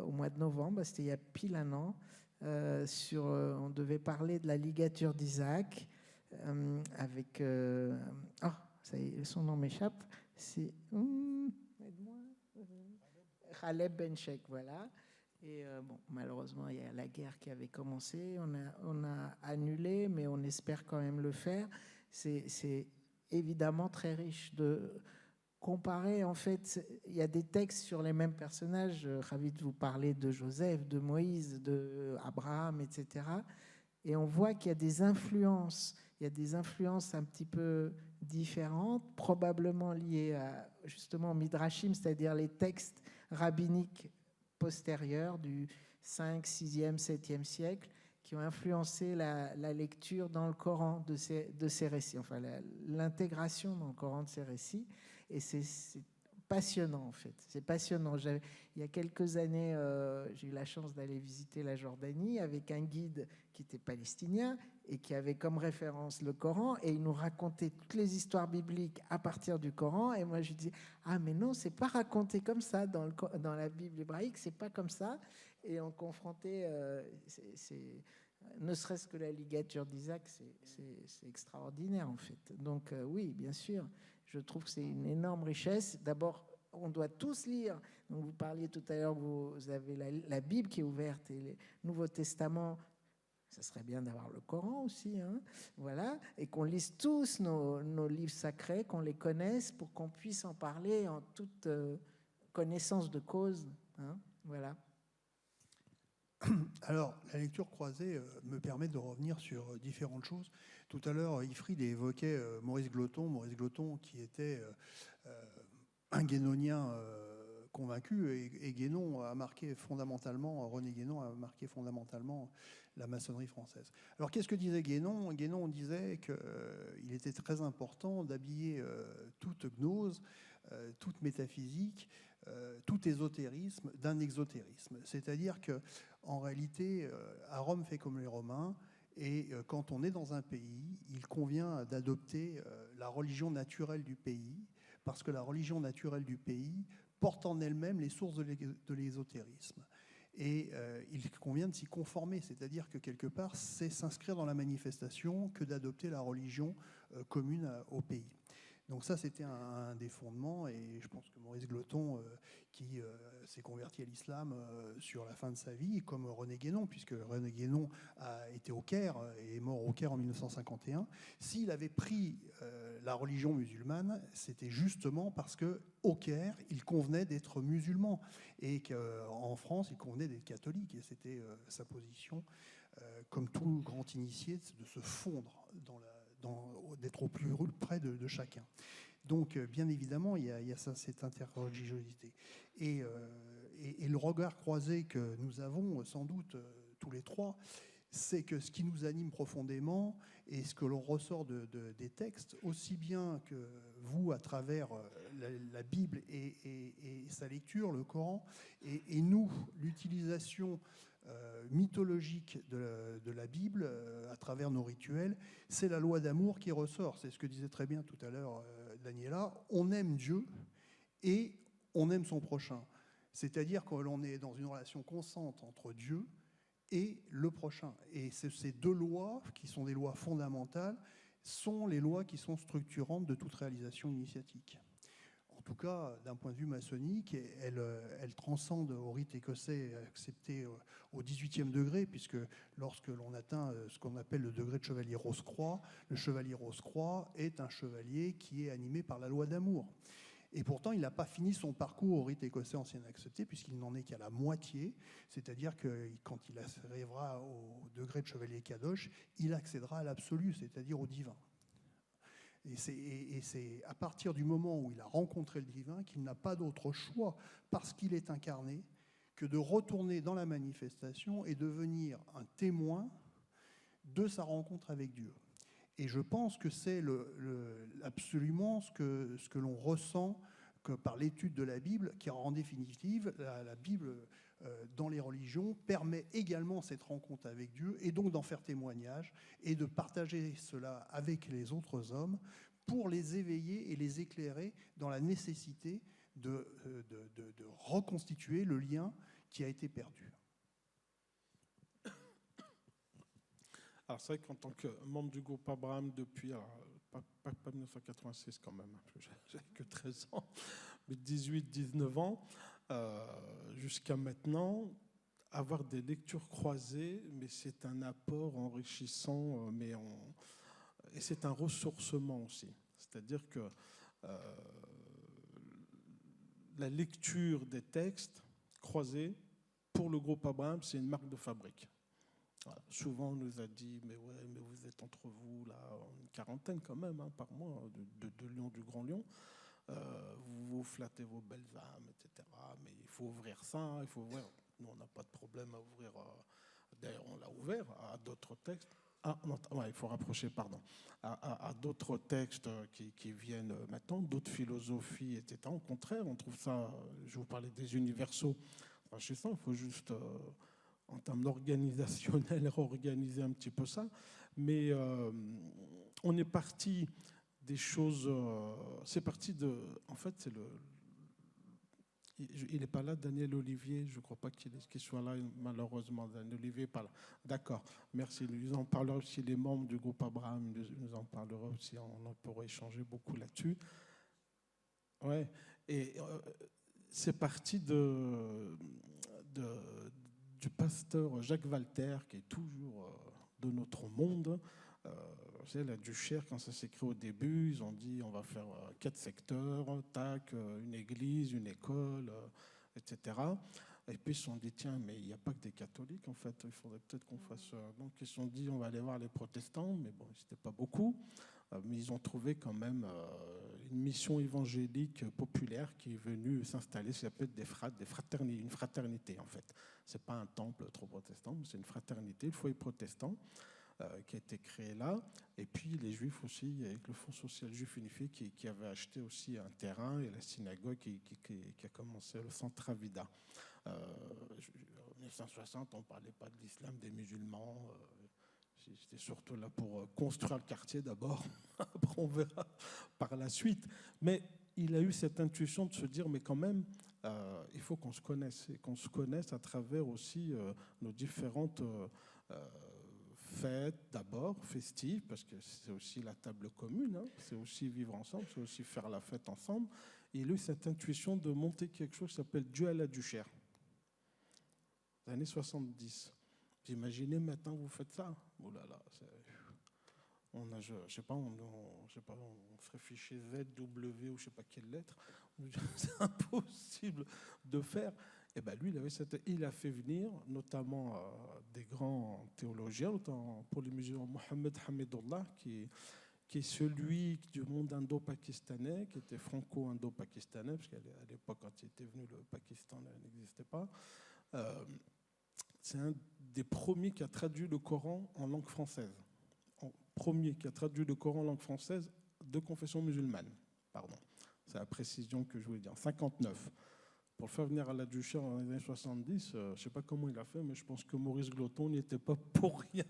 au mois de novembre, c'était il y a pile un an. On devait parler de la ligature d'Isaac avec... ça y est, son nom m'échappe, c'est... aide-moi. Khaleb Benchek, voilà. Et malheureusement, il y a la guerre qui avait commencé. On a annulé, mais on espère quand même le faire. C'est évidemment très riche de comparer. En fait, il y a des textes sur les mêmes personnages. Ravi de vous parler de Joseph, de Moïse, de Abraham, etc. Et on voit qu'il y a des influences. Il y a des influences un petit peu différentes, probablement liées à justement Midrashim, c'est-à-dire les textes rabbiniques postérieurs du 5, 6e, 7e siècle, qui ont influencé la lecture dans le Coran de ces récits, enfin l'intégration dans le Coran de ces récits. Et c'est passionnant, en fait. C'est passionnant. Il y a quelques années, j'ai eu la chance d'aller visiter la Jordanie avec un guide qui était palestinien et qui avait comme référence le Coran, et il nous racontait toutes les histoires bibliques à partir du Coran. Et moi, je disais, mais non, c'est pas raconté comme ça dans la Bible hébraïque, c'est pas comme ça. Et on confrontait Ne serait-ce que la ligature d'Isaac, c'est extraordinaire en fait. Donc oui, bien sûr, je trouve que c'est une énorme richesse. D'abord, on doit tous lire. Donc, vous parliez tout à l'heure, vous avez la Bible qui est ouverte et le Nouveau Testament. Ça serait bien d'avoir le Coran aussi, hein, voilà, et qu'on lise tous nos livres sacrés, qu'on les connaisse pour qu'on puisse en parler en toute connaissance de cause, hein, voilà. Alors, la lecture croisée me permet de revenir sur différentes choses. Tout à l'heure, Ifrid évoquait Maurice Gloton qui était un guénonien convaincu, et Guénon a marqué fondamentalement, René Guénon a marqué fondamentalement la maçonnerie française. Alors qu'est-ce que disait Guénon ? Guénon disait qu'il était très important d'habiller toute gnose, toute métaphysique, tout ésotérisme d'un exotérisme. C'est-à-dire qu'en réalité, à Rome fait comme les Romains, et quand on est dans un pays, il convient d'adopter la religion naturelle du pays, parce que la religion naturelle du pays porte en elle-même les sources de l'ésotérisme. Et il convient de s'y conformer, c'est-à-dire que quelque part, c'est s'inscrire dans la manifestation que d'adopter la religion commune au pays. Donc ça, c'était un des fondements, et je pense que Maurice Gloton, qui s'est converti à l'islam sur la fin de sa vie, comme René Guénon, puisque René Guénon a été au Caire et est mort au Caire en 1951, s'il avait pris la religion musulmane, c'était justement parce qu'au Caire, il convenait d'être musulman, et qu'en France, il convenait d'être catholique, et c'était sa position, comme tout grand initié, de se fondre d'être au plus près de chacun. Donc, bien évidemment, il y a cette interreligiosité. Et le regard croisé que nous avons, sans doute, tous les trois, c'est que ce qui nous anime profondément, et ce que l'on ressort des textes, aussi bien que vous, à travers la Bible et sa lecture, le Coran, et nous, l'utilisation mythologique de la Bible à travers nos rituels, c'est la loi d'amour qui ressort. C'est ce que disait très bien tout à l'heure Daniela. On aime Dieu et on aime son prochain. C'est-à-dire que l'on est dans une relation constante entre Dieu et le prochain. Et ces deux lois, qui sont des lois fondamentales, sont les lois qui sont structurantes de toute réalisation initiatique. En tout cas, d'un point de vue maçonnique, elle transcende au rite écossais accepté au 18e degré, puisque lorsque l'on atteint ce qu'on appelle le degré de chevalier Rose-Croix, le chevalier Rose-Croix est un chevalier qui est animé par la loi d'amour. Et pourtant, il n'a pas fini son parcours au rite écossais ancien accepté, puisqu'il n'en est qu'à la moitié, c'est-à-dire que quand il arrivera au degré de chevalier Kadosh, il accédera à l'absolu, c'est-à-dire au divin. Et c'est à partir du moment où il a rencontré le divin qu'il n'a pas d'autre choix, parce qu'il est incarné, que de retourner dans la manifestation et devenir un témoin de sa rencontre avec Dieu. Et je pense que c'est absolument ce que l'on ressent que par l'étude de la Bible, qui en définitive, la Bible dans les religions permet également cette rencontre avec Dieu, et donc d'en faire témoignage et de partager cela avec les autres hommes pour les éveiller et les éclairer dans la nécessité de reconstituer le lien qui a été perdu. Alors c'est vrai qu'en tant que membre du groupe Abraham depuis, pas 1986 quand même, j'avais que 13 ans, mais 18-19 ans, jusqu'à maintenant, avoir des lectures croisées, mais c'est un apport enrichissant, et c'est un ressourcement aussi. C'est-à-dire que la lecture des textes croisés, pour le groupe Abraham, c'est une marque de fabrique. Voilà. Souvent, on nous a dit, mais vous êtes entre vous, là, une quarantaine quand même, hein, par mois, de Lion, du Grand Lion. Vous flattez vos belles âmes, etc. Mais il faut ouvrir ça, il faut ouvrir. Nous, on n'a pas de problème à ouvrir. D'ailleurs, on l'a ouvert à d'autres textes. Il faut rapprocher, pardon. À d'autres textes qui viennent maintenant, d'autres philosophies, etc. Au contraire, on trouve ça. Je vous parlais des universaux. Chez ça, il faut juste, en termes organisationnels, réorganiser un petit peu ça. Mais on est parti des choses. C'est parti de. En fait, Il n'est pas là, Daniel Olivier. Je ne crois pas qu'il soit là, malheureusement. Daniel Olivier n'est pas là. D'accord, merci. Nous en parlerons aussi, les membres du groupe Abraham, nous en parlerons aussi. On pourrait échanger beaucoup là-dessus. Ouais, et c'est parti du pasteur Jacques Walter, qui est toujours de notre monde. Vous savez, la Duchère, quand ça s'est créé au début, ils ont dit on va faire 4 secteurs, tac, une église, une école, etc. Et puis ils se sont dit tiens, mais il n'y a pas que des catholiques en fait, il faudrait peut-être qu'on fasse. Donc ils se sont dit on va aller voir les protestants, mais bon, c'était pas beaucoup. Mais ils ont trouvé quand même une mission évangélique populaire qui est venue s'installer, ça s'appelle une fraternité en fait. C'est pas un temple trop protestant, mais c'est une fraternité, le foyer protestant. Qui a été créé là, et puis les Juifs aussi, avec le Fonds social juif unifié qui avait acheté aussi un terrain, et la synagogue qui a commencé, le centre Avida. En 1960, on ne parlait pas de l'islam, des musulmans. J'étais surtout là pour construire le quartier d'abord, après on verra par la suite. Mais il a eu cette intuition de se dire, mais quand même, il faut qu'on se connaisse, et qu'on se connaisse à travers aussi nos différentes fêtes d'abord, festives, parce que c'est aussi la table commune, hein, c'est aussi vivre ensemble, c'est aussi faire la fête ensemble. Et il a eu cette intuition de monter quelque chose qui s'appelle Dieu à la Duchère, les années 70. Vous imaginez maintenant vous faites ça? Oh là là, je sais pas, on serait fiché Z, W ou je sais pas quelle lettre. C'est impossible de faire. Et ben lui, il a fait venir notamment des grands théologiens, notamment pour les musulmans, Mohamed Hamidullah, qui est celui du monde indo-pakistanais, qui était franco-indo-pakistanais, parce qu'à l'époque, quand il était venu, le Pakistan n'existait pas. C'est un des premiers qui a traduit le Coran en langue française. Premier qui a traduit le Coran en langue française de confession musulmane. Pardon, c'est la précision que je voulais dire. 59. Pour le faire venir à la Duchère dans les années 70, je ne sais pas comment il a fait, mais je pense que Maurice Gloton n'y était pas pour rien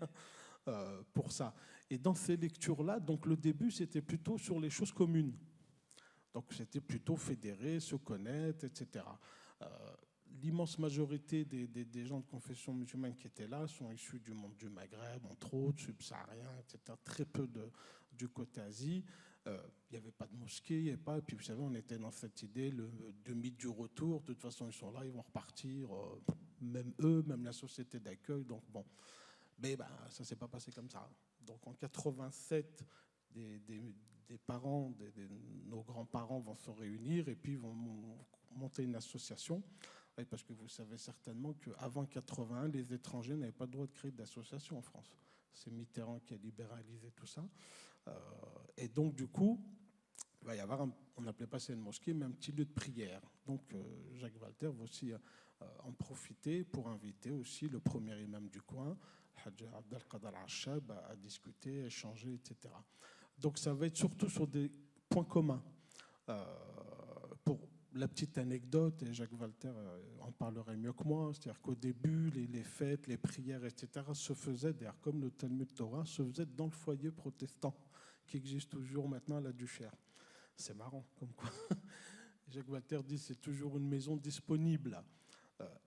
pour ça. Et dans ces lectures-là, donc le début, c'était plutôt sur les choses communes. Donc c'était plutôt fédérer, se connaître, etc. L'immense majorité des gens de confession musulmane qui étaient là sont issus du monde du Maghreb, entre autres, subsahariens, etc. Très peu du côté Asie. Il n'y avait pas de mosquée, il n'y avait pas. Et puis vous savez, on était dans cette idée, le mythe du retour. De toute façon, ils sont là, ils vont repartir. Même eux, même la société d'accueil. Donc bon, mais ça ne s'est pas passé comme ça. Donc en 87, des parents, nos grands-parents vont se réunir et puis vont monter une association. Parce que vous savez certainement qu'avant 81, les étrangers n'avaient pas le droit de créer d'association en France. C'est Mitterrand qui a libéralisé tout ça. Et donc, du coup, il va y avoir, on n'appelait pas ça une mosquée, mais un petit lieu de prière. Donc, Jacques Walter va aussi en profiter pour inviter aussi le premier imam du coin, Hadj Abdelkader Al-Achab, à discuter, à échanger, etc. Donc, ça va être surtout sur des points communs. Pour la petite anecdote, et Jacques Walter en parlerait mieux que moi, c'est-à-dire qu'au début, les fêtes, les prières, etc., se faisaient, d'ailleurs comme le Talmud Torah, se faisaient dans le foyer protestant, qui existe toujours maintenant à la Duchère. C'est marrant, comme quoi. Jacques Walter dit que c'est toujours une maison disponible,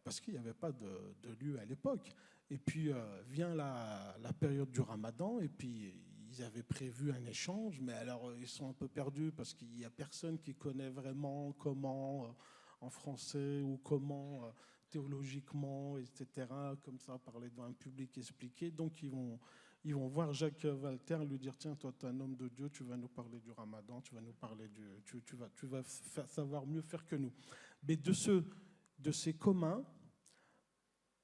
parce qu'il n'y avait pas de lieu à l'époque. Et puis vient la période du Ramadan, et puis ils avaient prévu un échange, mais alors ils sont un peu perdus parce qu'il n'y a personne qui connaît vraiment comment en français ou comment théologiquement, etc., comme ça, parler devant un public expliqué. Donc ils vont voir Jacques Walter lui dire tiens, toi, tu es un homme de Dieu, tu vas nous parler du Ramadan, tu vas nous parler tu vas savoir mieux faire que nous. Mais de ces communs,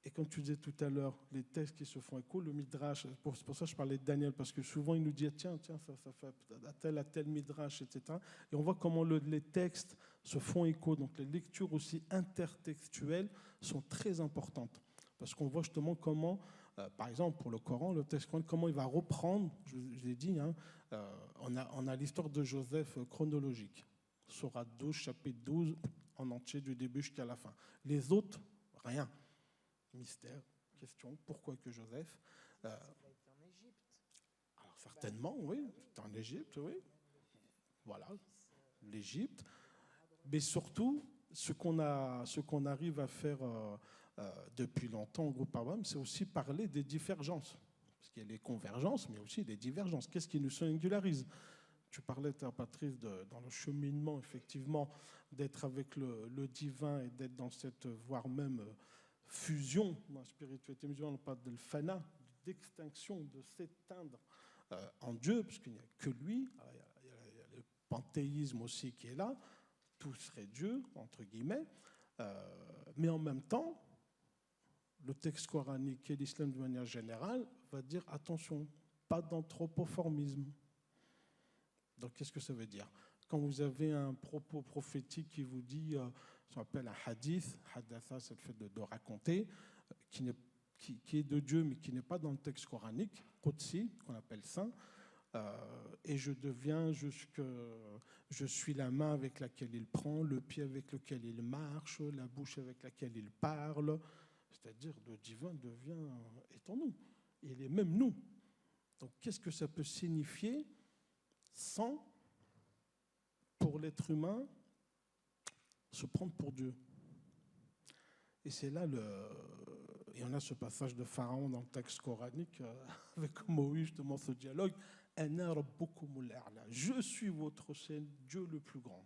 et comme tu disais tout à l'heure, les textes qui se font écho, le midrash, c'est pour ça que je parlais de Daniel, parce que souvent il nous dit tiens, ça fait à tel midrash, etc. Et on voit comment les textes se font écho. Donc les lectures aussi intertextuelles sont très importantes, parce qu'on voit justement comment, par exemple pour le Coran, le texte Coran, comment il va reprendre, je l'ai dit, hein, on a l'histoire de Joseph chronologique, Sourate 12, chapitre 12, en entier du début jusqu'à la fin. Les autres, rien. Mystère, question, pourquoi que Joseph Il a été en Égypte. Alors certainement, oui, c'était en Égypte, oui. Voilà, l'Égypte. Mais surtout, ce qu'on arrive à faire depuis longtemps au groupe Abraham, c'est aussi parler des divergences. Parce qu'il y a les convergences, mais aussi des divergences. Qu'est-ce qui nous singularise? Tu parlais, Patrice, dans le cheminement, effectivement, d'être avec le divin et d'être dans cette, voire même fusion, dans la spiritualité musulmane, on parle de fana, d'extinction, de s'éteindre en Dieu, parce qu'il n'y a que lui. Il y a le panthéisme aussi qui est là, tout serait Dieu, entre guillemets. Mais en même temps, le texte coranique et l'islam de manière générale va dire attention, pas d'anthropoformisme. Donc qu'est-ce que ça veut dire? Quand vous avez un propos prophétique qui vous dit, ce qu'on appelle un hadith, hadatha, c'est le fait de raconter, qui est de Dieu mais qui n'est pas dans le texte coranique, qudsi, qu'on appelle saint, et je suis la main avec laquelle il prend, le pied avec lequel il marche, la bouche avec laquelle il parle, c'est-à-dire le divin est en nous, il est même nous. Donc qu'est-ce que ça peut signifier sans, pour l'être humain, se prendre pour Dieu? Et c'est là et on a ce passage de Pharaon dans le texte coranique avec Moïse, justement ce dialogue. Je suis votre Dieu le plus grand.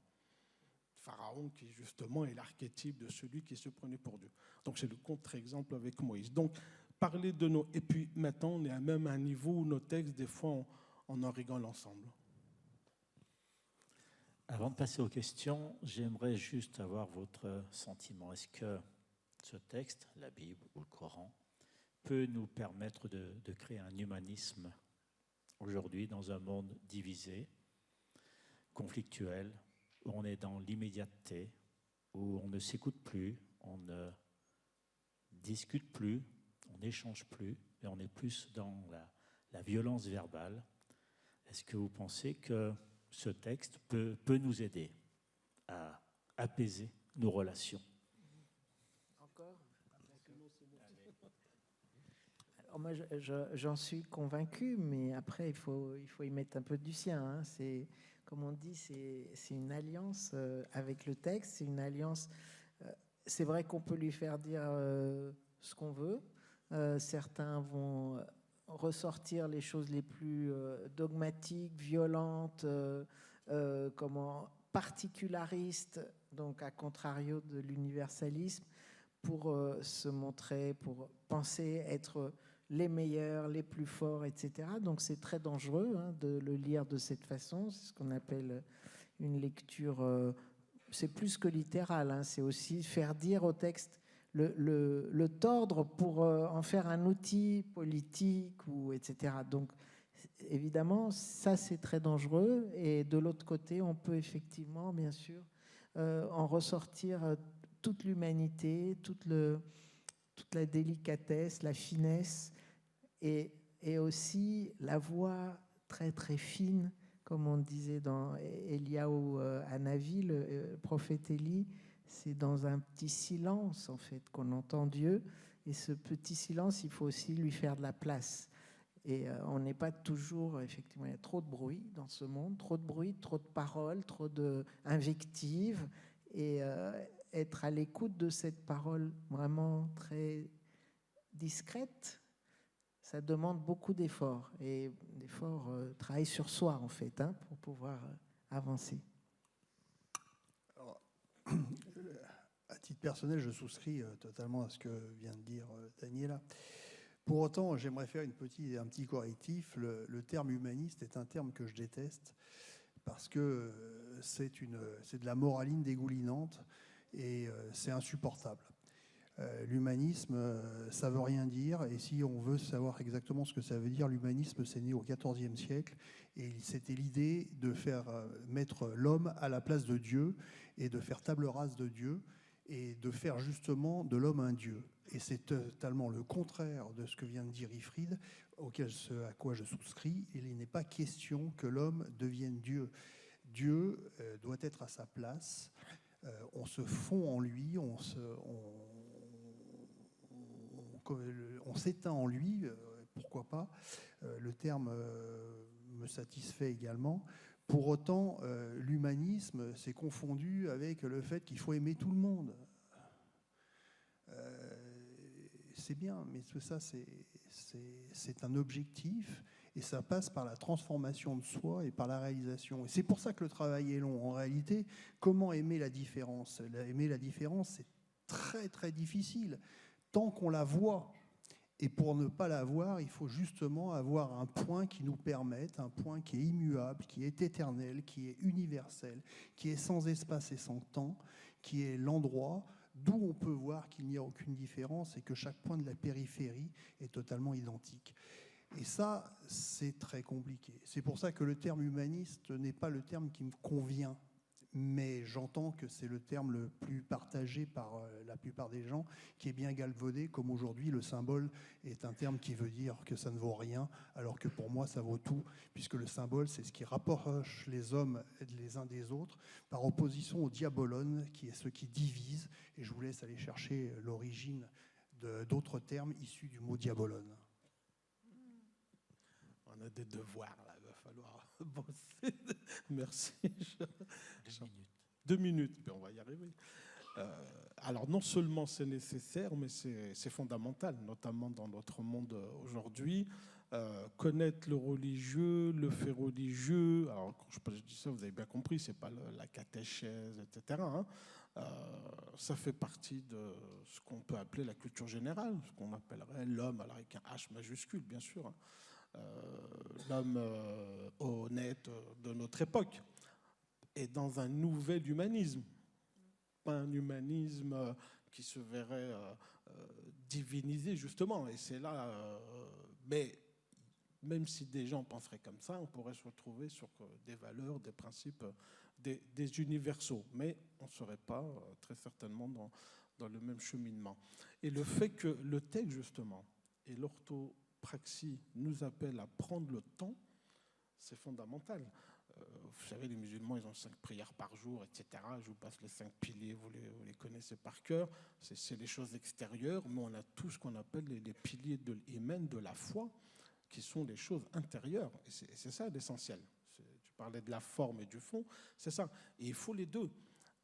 Pharaon qui justement est l'archétype de celui qui se prenait pour Dieu. Donc c'est le contre-exemple avec Moïse. Donc parler de nos... Et puis maintenant on est à même un niveau où nos textes, des fois, on en rigole ensemble. Avant de passer aux questions, j'aimerais juste avoir votre sentiment. Est-ce que ce texte, la Bible ou le Coran, peut nous permettre de créer un humanisme aujourd'hui dans un monde divisé, conflictuel, où on est dans l'immédiateté, où on ne s'écoute plus, on ne discute plus, on n'échange plus, et on est plus dans la violence verbale? Est-ce que vous pensez que ce texte peut nous aider à apaiser nos relations? Encore ? Alors moi, j'en suis convaincu, mais après, il faut y mettre un peu du sien. Hein. C'est, comme on dit, c'est une alliance avec le texte. C'est une alliance. C'est vrai qu'on peut lui faire dire ce qu'on veut. Certains vont ressortir les choses les plus dogmatiques, violentes, particularistes, donc à contrario de l'universalisme, pour se montrer, pour penser être les meilleurs, les plus forts, etc. Donc c'est très dangereux de le lire de cette façon. C'est ce qu'on appelle une lecture, c'est plus que littéral, c'est aussi faire dire au texte, le tordre pour en faire un outil politique, etc. Donc évidemment, ça c'est très dangereux. Et de l'autre côté, on peut effectivement, bien sûr, en ressortir toute l'humanité, toute la délicatesse, la finesse et aussi la voix très très fine, comme on disait dans Eliyahu Hanavi, le prophète Élie. C'est dans un petit silence en fait qu'on entend Dieu, et ce petit silence, il faut aussi lui faire de la place. Et on n'est pas toujours, effectivement, il y a trop de bruit dans ce monde, trop de bruit, trop de paroles, trop d'invectives, et être à l'écoute de cette parole vraiment très discrète, ça demande beaucoup d'efforts, et d'efforts, travail sur soi en fait, pour pouvoir avancer. Alors, à titre personnel, je souscris totalement à ce que vient de dire Daniela. Pour autant, j'aimerais faire un petit correctif. Le terme humaniste est un terme que je déteste parce que c'est de la moraline dégoulinante et c'est insupportable. L'humanisme, ça veut rien dire, et si on veut savoir exactement ce que ça veut dire, l'humanisme, c'est né au XIVe siècle, et c'était l'idée de faire mettre l'homme à la place de Dieu et de faire table rase de Dieu et de faire justement de l'homme un Dieu. Et c'est totalement le contraire de ce que vient de dire Ifrid, à quoi je souscris. Il n'est pas question que l'homme devienne Dieu. Dieu doit être à sa place. On se fond en lui, on s'éteint en lui, pourquoi pas. Le terme me satisfait également. Pour autant, l'humanisme s'est confondu avec le fait qu'il faut aimer tout le monde. C'est bien, mais tout ça, c'est un objectif, et ça passe par la transformation de soi et par la réalisation. Et c'est pour ça que le travail est long. En réalité, comment aimer la différence? Aimer la différence, c'est très, très difficile, tant qu'on la voit. Et pour ne pas la voir, il faut justement avoir un point qui nous permette, un point qui est immuable, qui est éternel, qui est universel, qui est sans espace et sans temps, qui est l'endroit d'où on peut voir qu'il n'y a aucune différence et que chaque point de la périphérie est totalement identique. Et ça, c'est très compliqué. C'est pour ça que le terme humaniste n'est pas le terme qui me convient, mais j'entends que c'est le terme le plus partagé par la plupart des gens, qui est bien galvaudé, comme aujourd'hui le symbole est un terme qui veut dire que ça ne vaut rien, alors que pour moi ça vaut tout, puisque le symbole c'est ce qui rapproche les hommes les uns des autres, par opposition au diabolone, qui est ce qui divise, et je vous laisse aller chercher l'origine d'autres termes issus du mot diabolone. On a des devoirs là, il va falloir bosser. Merci. 2 minutes, puis on va y arriver. Alors non seulement c'est nécessaire, mais c'est fondamental, notamment dans notre monde aujourd'hui. Connaître le religieux, le fait religieux. Alors quand je dis ça, vous avez bien compris, c'est pas la catéchèse, etc. Hein. Ça fait partie de ce qu'on peut appeler la culture générale, ce qu'on appellerait l'homme, alors avec un H majuscule, bien sûr. Hein. L'homme honnête de notre époque, et dans un nouvel humanisme, pas un humanisme qui se verrait divinisé justement, et c'est là, mais même si des gens penseraient comme ça, on pourrait se retrouver sur des valeurs, des principes, des universaux, mais on ne serait pas très certainement dans le même cheminement. Et le fait que le texte justement et l'orthopraxie nous appellent à prendre le temps, c'est fondamental. Vous savez, les musulmans, ils ont 5 prières par jour, etc. Je vous passe les 5 piliers, vous les connaissez par cœur. C'est les choses extérieures, mais on a tout ce qu'on appelle les piliers de l'iman, de la foi, qui sont les choses intérieures. Et c'est ça l'essentiel. Tu parlais de la forme et du fond, c'est ça. Et il faut les deux.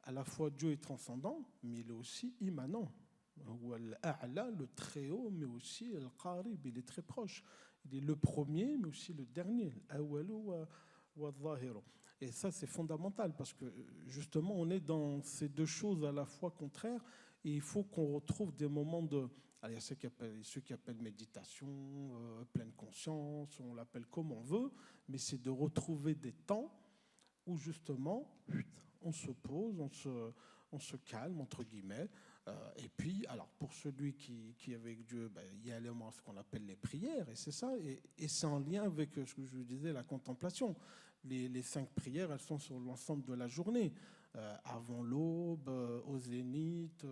À la fois, Dieu est transcendant, mais il est aussi immanent. Le très haut, mais aussi le qarib, il est très proche. Il est le premier, mais aussi le dernier. Et ça, c'est fondamental parce que justement, on est dans ces deux choses à la fois contraires et il faut qu'on retrouve des moments de... Alors, il y a ceux qui appellent méditation, pleine conscience, on l'appelle comme on veut, mais c'est de retrouver des temps où justement, on se pose, on se calme, entre guillemets. Et puis, alors pour celui qui est avec Dieu, il y a également ce qu'on appelle les prières, et c'est ça, et c'est en lien avec ce que je vous disais, la contemplation. Les 5 prières, elles sont sur l'ensemble de la journée, avant l'aube, au zénith,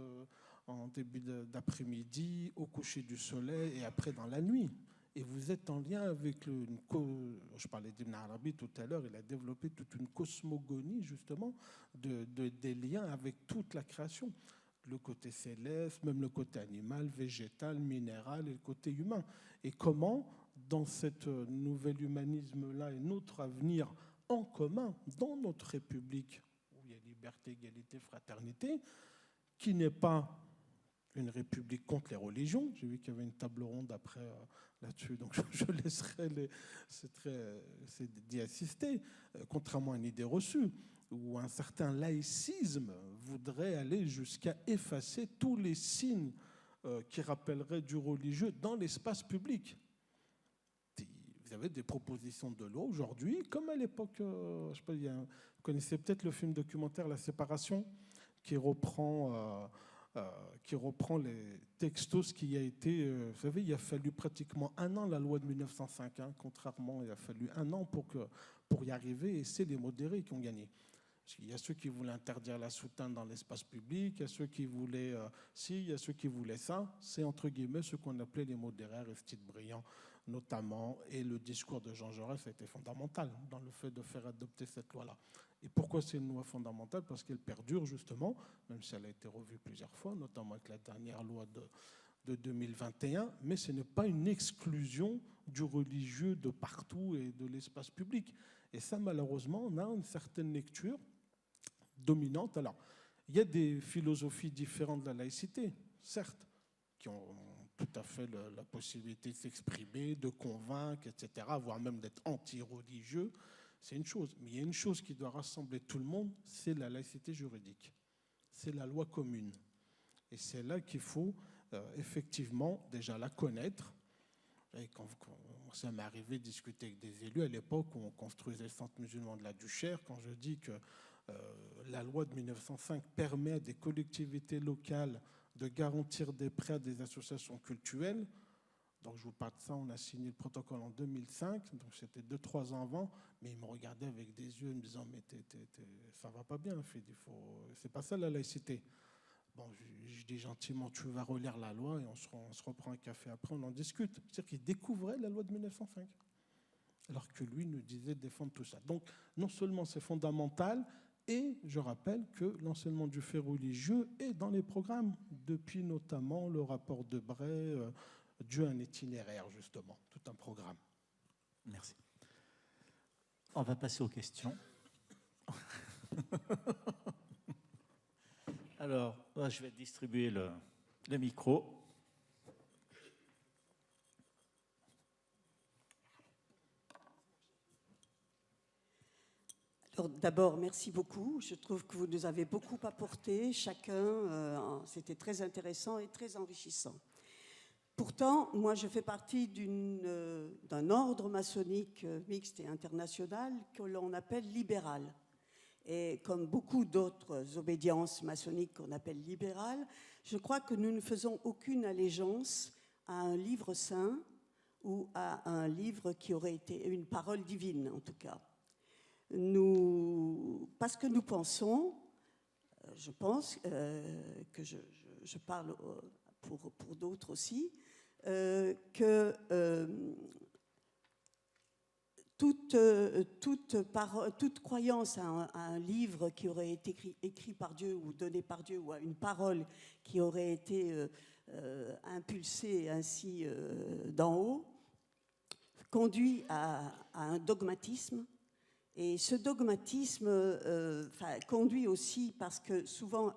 en début d'après-midi, au coucher du soleil, et après dans la nuit. Et vous êtes en lien avec je parlais d'Ibn Arabi tout à l'heure, il a développé toute une cosmogonie justement des liens avec toute la création. Le côté céleste, même le côté animal, végétal, minéral et le côté humain. Et comment, dans ce nouvel humanisme-là et notre avenir en commun, dans notre République, où il y a liberté, égalité, fraternité, qui n'est pas une république contre les religions. J'ai vu qu'il y avait une table ronde après là-dessus, donc je laisserai c'est d'y assister, contrairement à une idée reçue, où un certain laïcisme voudrait aller jusqu'à effacer tous les signes qui rappelleraient du religieux dans l'espace public. Vous avez des propositions de loi aujourd'hui, comme à l'époque, je sais pas, vous connaissez peut-être le film documentaire La Séparation, qui reprend les textos qui a été... vous savez, il a fallu pratiquement 1 an, la loi de 1905, hein, contrairement, il a fallu 1 an pour y arriver, et c'est les modérés qui ont gagné. Il y a ceux qui voulaient interdire la soutane dans l'espace public, il y a ceux qui voulaient il y a ceux qui voulaient ça. C'est entre guillemets ce qu'on appelait les modérés, Aristide Briand notamment, et le discours de Jean Jaurès a été fondamental dans le fait de faire adopter cette loi-là. Et pourquoi c'est une loi fondamentale? Parce qu'elle perdure justement, même si elle a été revue plusieurs fois, notamment avec la dernière loi de de 2021, mais ce n'est pas une exclusion du religieux de partout et de l'espace public. Et ça, malheureusement, on a une certaine lecture dominante. Alors, il y a des philosophies différentes de la laïcité, certes, qui ont tout à fait la possibilité de s'exprimer, de convaincre, etc., voire même d'être anti-religieux. C'est une chose. Mais il y a une chose qui doit rassembler tout le monde, c'est la laïcité juridique. C'est la loi commune. Et c'est là qu'il faut effectivement déjà la connaître. Et quand ça m'est arrivé de discuter avec des élus à l'époque où on construisait le centre musulman de la Duchère, quand je dis que la loi de 1905 permet à des collectivités locales de garantir des prêts à des associations cultuelles. Donc je vous parle de ça, on a signé le protocole en 2005, donc c'était 2-3 ans avant, mais ils me regardaient avec des yeux me disant « mais ça va pas bien, c'est pas ça la laïcité ». Bon, je dis gentiment, tu vas relire la loi et on se reprend un café après, on en discute. C'est-à-dire qu'il découvrait la loi de 1905, alors que lui nous disait défendre tout ça. Donc, non seulement c'est fondamental, et je rappelle que l'enseignement du fait religieux est dans les programmes, depuis notamment le rapport de Bray, Dieu un itinéraire, justement, tout un programme. Merci. On va passer aux questions. Alors, je vais distribuer le micro. Alors, d'abord, merci beaucoup. Je trouve que vous nous avez beaucoup apporté, chacun. C'était très intéressant et très enrichissant. Pourtant, moi, je fais partie d'un ordre maçonnique mixte et international que l'on appelle libéral. Et comme beaucoup d'autres obédiences maçonniques qu'on appelle libérales, je crois que nous ne faisons aucune allégeance à un livre saint ou à un livre qui aurait été une parole divine, en tout cas. Parce que nous pensons, je pense que je parle pour d'autres aussi, que toute croyance à un livre qui aurait été écrit par Dieu ou donné par Dieu, ou à une parole qui aurait été impulsée ainsi d'en haut, conduit à un dogmatisme. Et ce dogmatisme conduit aussi parce que souvent,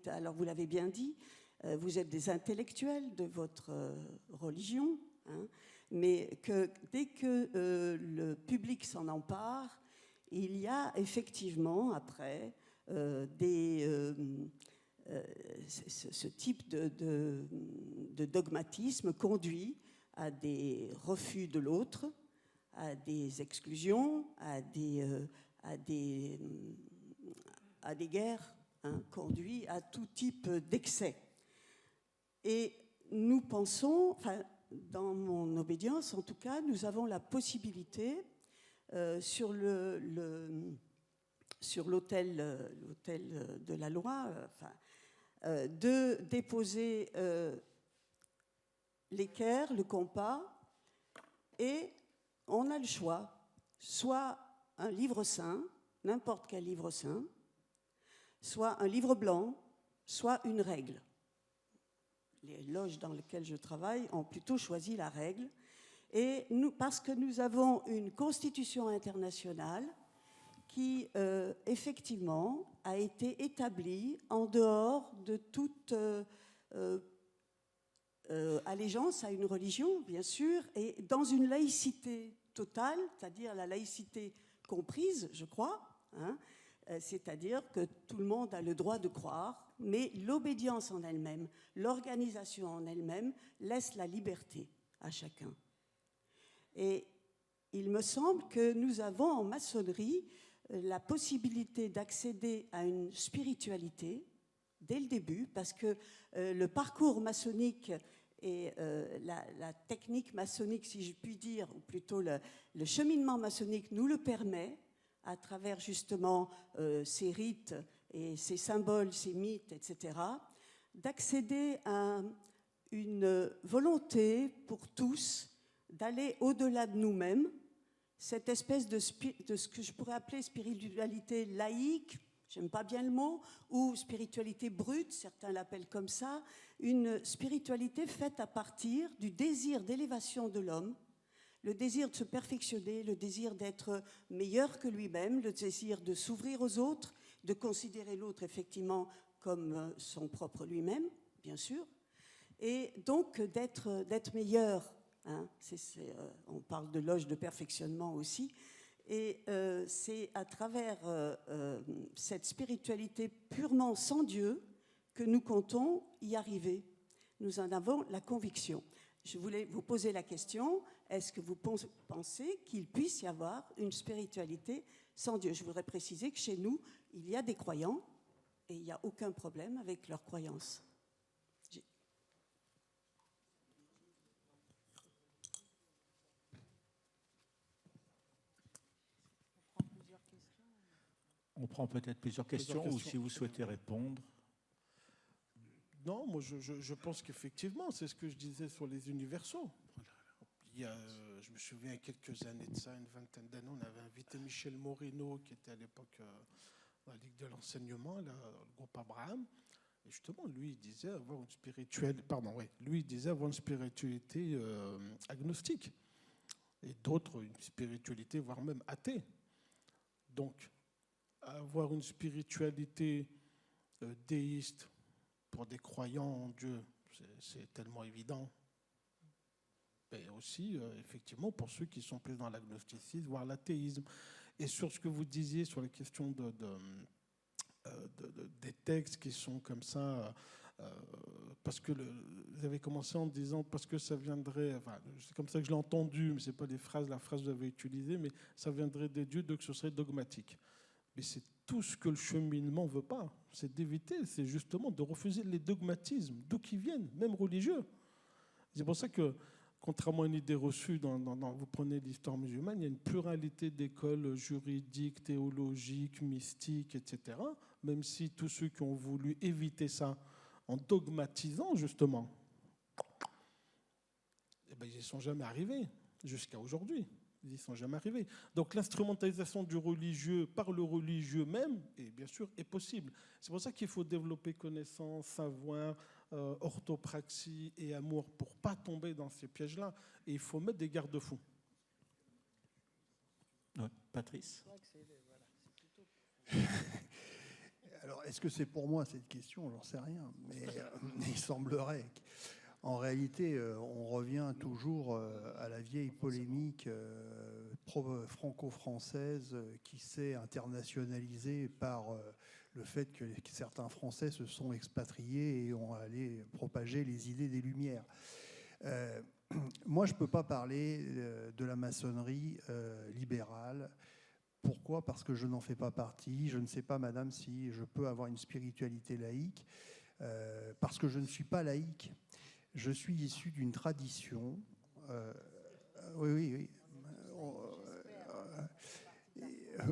alors vous l'avez bien dit, vous êtes des intellectuels de votre religion, hein, mais que dès que le public s'en empare, il y a effectivement après ce type de dogmatisme conduit à des refus de l'autre, à des exclusions, à des guerres, hein, conduit à tout type d'excès. Et nous pensons, dans mon obédience en tout cas, nous avons la possibilité sur l'autel de la loi de déposer l'équerre, le compas, et on a le choix, soit un livre saint, n'importe quel livre saint, soit un livre blanc, soit une règle. Les loges dans lesquelles je travaille ont plutôt choisi la règle, et parce que nous avons une constitution internationale qui, effectivement, a été établie en dehors de toute allégeance à une religion, bien sûr, et dans une laïcité totale, c'est-à-dire la laïcité comprise, je crois, hein, c'est-à-dire que tout le monde a le droit de croire, mais l'obédience en elle-même, l'organisation en elle-même laisse la liberté à chacun. Et il me semble que nous avons en maçonnerie la possibilité d'accéder à une spiritualité dès le début, parce que le parcours maçonnique et la technique maçonnique, si je puis dire, ou plutôt le cheminement maçonnique nous le permet, à travers justement ces rites et ces symboles, ces mythes, etc., d'accéder à une volonté pour tous d'aller au-delà de nous-mêmes, cette espèce de ce que je pourrais appeler spiritualité laïque, j'aime pas bien le mot, ou spiritualité brute, certains l'appellent comme ça, une spiritualité faite à partir du désir d'élévation de l'homme, le désir de se perfectionner, le désir d'être meilleur que lui-même, le désir de s'ouvrir aux autres, de considérer l'autre effectivement comme son propre lui-même, bien sûr, et donc d'être meilleur. Hein, on parle de loge de perfectionnement aussi. Et c'est à travers cette spiritualité purement sans Dieu que nous comptons y arriver. Nous en avons la conviction. Je voulais vous poser la question, est-ce que vous pensez qu'il puisse y avoir une spiritualité sans Dieu? Je voudrais préciser que chez nous, il y a des croyants et il n'y a aucun problème avec leurs croyances. On prend peut-être plusieurs questions, ou si vous souhaitez répondre. Non, moi je pense qu'effectivement, c'est ce que je disais sur les universaux. Je me souviens, il y a quelques années de ça, une vingtaine d'années, on avait invité Michel Moreno, qui était à l'époque dans la Ligue de l'enseignement, le groupe Abraham. Et justement, lui, il disait avoir une spiritualité agnostique. Et d'autres, une spiritualité, voire même athée. Donc, avoir une spiritualité déiste pour des croyants en Dieu, c'est tellement évident. Mais aussi, effectivement, pour ceux qui sont plus dans l'agnosticisme, voire l'athéisme. Et sur ce que vous disiez sur la question des textes qui sont comme ça, parce que vous avez commencé en disant parce que ça viendrait, enfin, c'est comme ça que je l'ai entendu, mais c'est pas la phrase que vous avez utilisée, mais ça viendrait des dieux, donc ce serait dogmatique. Mais c'est tout ce que le cheminement ne veut pas, c'est d'éviter, c'est justement de refuser les dogmatismes, d'où qu'ils viennent, même religieux. C'est pour ça que, contrairement à une idée reçue, vous prenez l'histoire musulmane, il y a une pluralité d'écoles juridiques, théologiques, mystiques, etc. Même si tous ceux qui ont voulu éviter ça en dogmatisant, justement, eh ben, ils n'y sont jamais arrivés, jusqu'à aujourd'hui. Ils n'y sont jamais arrivés. Donc l'instrumentalisation du religieux par le religieux même, et bien sûr, est possible. C'est pour ça qu'il faut développer connaissance, savoir, orthopraxie et amour pour ne pas tomber dans ces pièges-là. Et il faut mettre des garde-fous. Ouais, Patrice. Alors, est-ce que c'est pour moi cette question? J'en sais rien. Mais il semblerait qu'en réalité, on revient toujours à la vieille polémique franco-française qui s'est internationalisée par le fait que certains Français se sont expatriés et ont allé propager les idées des Lumières. Moi, je ne peux pas parler de la maçonnerie libérale. Pourquoi? Parce que je n'en fais pas partie. Je ne sais pas, madame, si je peux avoir une spiritualité laïque. Parce que je ne suis pas laïque. Je suis issu d'une tradition. Oui.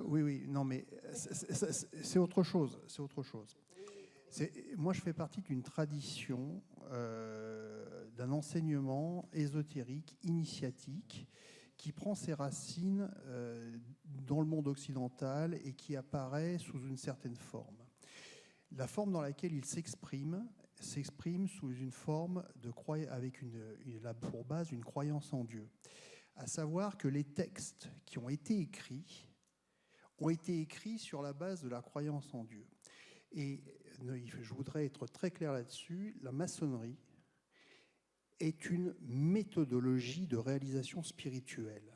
Oui, non, mais c'est autre chose. C'est autre chose. Moi, je fais partie d'une tradition, d'un enseignement ésotérique, initiatique, qui prend ses racines dans le monde occidental et qui apparaît sous une certaine forme. La forme dans laquelle il s'exprime sous une forme avec pour base une croyance en Dieu. À savoir que les textes qui ont été écrits sur la base de la croyance en Dieu. Et je voudrais être très clair là-dessus, la maçonnerie est une méthodologie de réalisation spirituelle,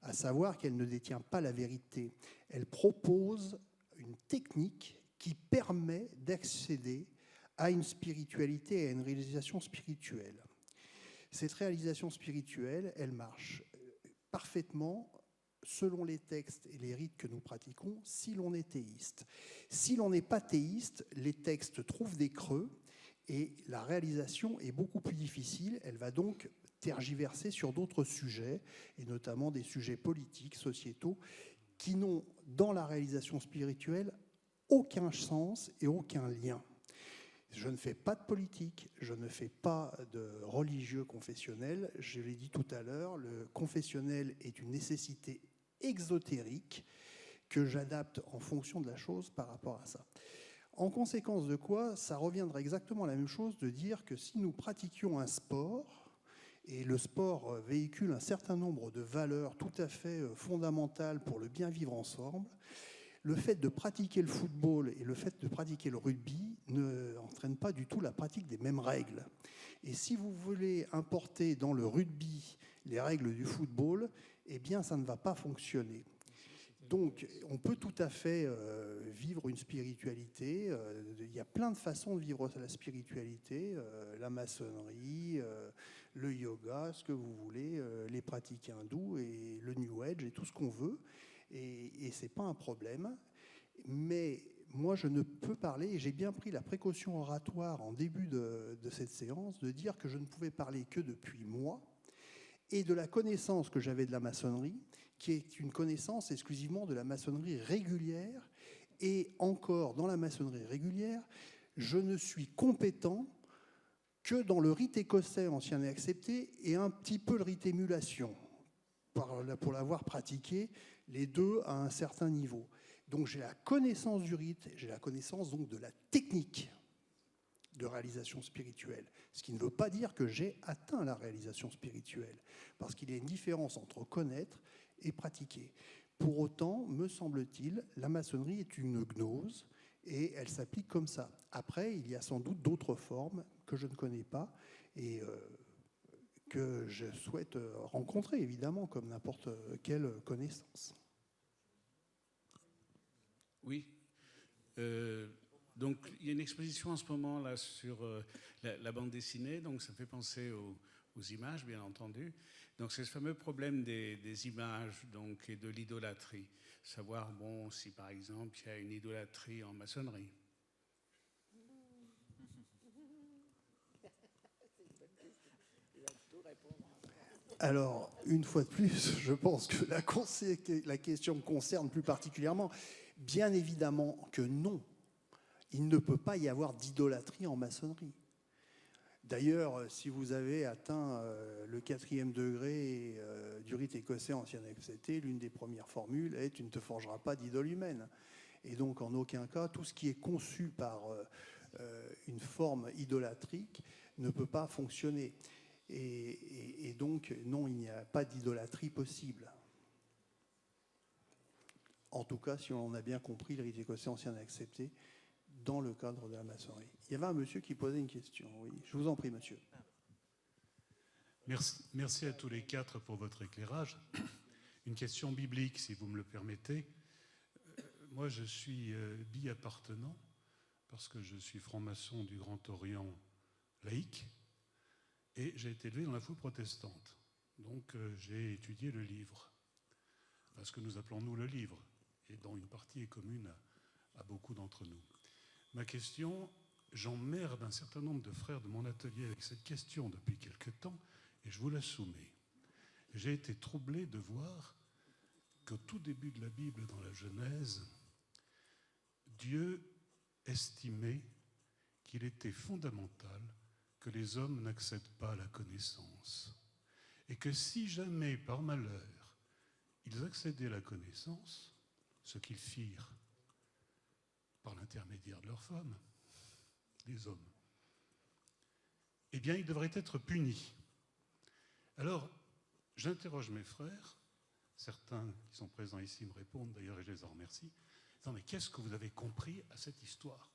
à savoir qu'elle ne détient pas la vérité. Elle propose une technique qui permet d'accéder à une spiritualité et à une réalisation spirituelle. Cette réalisation spirituelle, elle marche parfaitement selon les textes et les rites que nous pratiquons si l'on est théiste. Si l'on n'est pas théiste, les textes trouvent des creux et la réalisation est beaucoup plus difficile. Elle va donc tergiverser sur d'autres sujets, et notamment des sujets politiques, sociétaux, qui n'ont, dans la réalisation spirituelle, aucun sens et aucun lien. Je ne fais pas de politique, je ne fais pas de religieux confessionnel. Je l'ai dit tout à l'heure, le confessionnel est une nécessité exotérique que j'adapte en fonction de la chose par rapport à ça. En conséquence de quoi, ça reviendrait exactement à la même chose de dire que si nous pratiquions un sport, et le sport véhicule un certain nombre de valeurs tout à fait fondamentales pour le bien vivre ensemble, le fait de pratiquer le football et le fait de pratiquer le rugby ne entraîne pas du tout la pratique des mêmes règles. Et si vous voulez importer dans le rugby les règles du football, eh bien, ça ne va pas fonctionner. Donc, on peut tout à fait vivre une spiritualité. Il y a plein de façons de vivre la spiritualité, la maçonnerie, le yoga, ce que vous voulez, les pratiques hindoues et le New Age et tout ce qu'on veut. Et ce n'est pas un problème. Mais moi, je ne peux parler, et j'ai bien pris la précaution oratoire en début de cette séance, de dire que je ne pouvais parler que depuis moi et de la connaissance que j'avais de la maçonnerie, qui est une connaissance exclusivement de la maçonnerie régulière. Et encore, dans la maçonnerie régulière, je ne suis compétent que dans le rite écossais ancien et accepté et un petit peu le rite émulation, pour l'avoir pratiqué, les deux à un certain niveau. Donc j'ai la connaissance du rite, j'ai la connaissance donc de la technique de réalisation spirituelle. Ce qui ne veut pas dire que j'ai atteint la réalisation spirituelle, parce qu'il y a une différence entre connaître et pratiquer. Pour autant, me semble-t-il, la maçonnerie est une gnose et elle s'applique comme ça. Après, il y a sans doute d'autres formes que je ne connais pas et que je souhaite rencontrer, évidemment, comme n'importe quelle connaissance. Oui. Donc, il y a une exposition en ce moment là sur la bande dessinée, donc ça fait penser aux images, bien entendu. Donc, c'est ce fameux problème des images donc, et de l'idolâtrie. Savoir, bon, si par exemple, il y a une idolâtrie en maçonnerie. Alors, une fois de plus, je pense que la question me concerne plus particulièrement. Bien évidemment que non. Il ne peut pas y avoir d'idolâtrie en maçonnerie. D'ailleurs, si vous avez atteint le 4e degré du rite écossais ancien accepté, l'une des premières formules est « tu ne te forgeras pas d'idole humaine ». Et donc, en aucun cas, tout ce qui est conçu par une forme idolâtrique ne peut pas fonctionner. Et donc, non, il n'y a pas d'idolâtrie possible. En tout cas, si on a bien compris le rite écossais ancien accepté dans le cadre de la maçonnerie. Il y avait un monsieur qui posait une question. Oui, je vous en prie, monsieur. Merci à tous les quatre pour votre éclairage. Une question biblique, si vous me le permettez. Moi, je suis bi-appartenant parce que je suis franc-maçon du Grand Orient laïque et j'ai été élevé dans la foi protestante. Donc, j'ai étudié le livre, ce que nous appelons, nous, le livre, et dont une partie est commune à beaucoup d'entre nous. Ma question, j'emmerde un certain nombre de frères de mon atelier avec cette question depuis quelque temps, et je vous la soumets. J'ai été troublé de voir qu'au tout début de la Bible, dans la Genèse, Dieu estimait qu'il était fondamental que les hommes n'accèdent pas à la connaissance. Et que si jamais, par malheur, ils accédaient à la connaissance, ce qu'ils firent par l'intermédiaire de leurs femmes, des hommes, eh bien, ils devraient être punis. Alors, j'interroge mes frères, certains qui sont présents ici me répondent, d'ailleurs, et je les en remercie. Non, mais qu'est-ce que vous avez compris à cette histoire?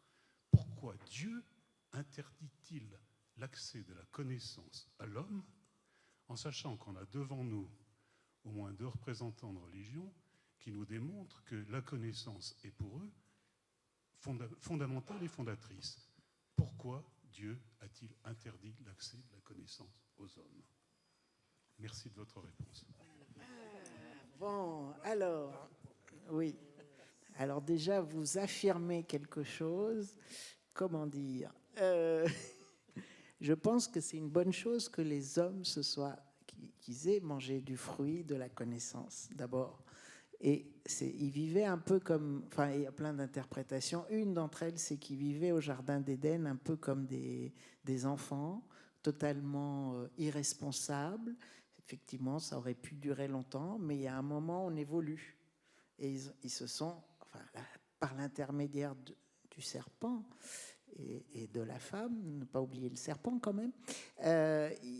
Pourquoi Dieu interdit-il l'accès de la connaissance à l'homme, en sachant qu'on a devant nous au moins 2 représentants de religion qui nous démontrent que la connaissance est pour eux fondamentale et fondatrice? Pourquoi Dieu a-t-il interdit l'accès de la connaissance aux hommes? Merci de votre réponse. Bon, alors, oui. Alors déjà, vous affirmez quelque chose, comment dire, je pense que c'est une bonne chose que les hommes qu'ils aient mangé du fruit de la connaissance, d'abord. Et ils vivaient un peu comme, enfin, il y a plein d'interprétations. Une d'entre elles, c'est qu'ils vivaient au Jardin d'Éden un peu comme des enfants, totalement irresponsables. Effectivement, ça aurait pu durer longtemps, mais il y a un moment, on évolue. Et ils se sont, enfin, par l'intermédiaire du du serpent et de la femme, ne pas oublier le serpent quand même,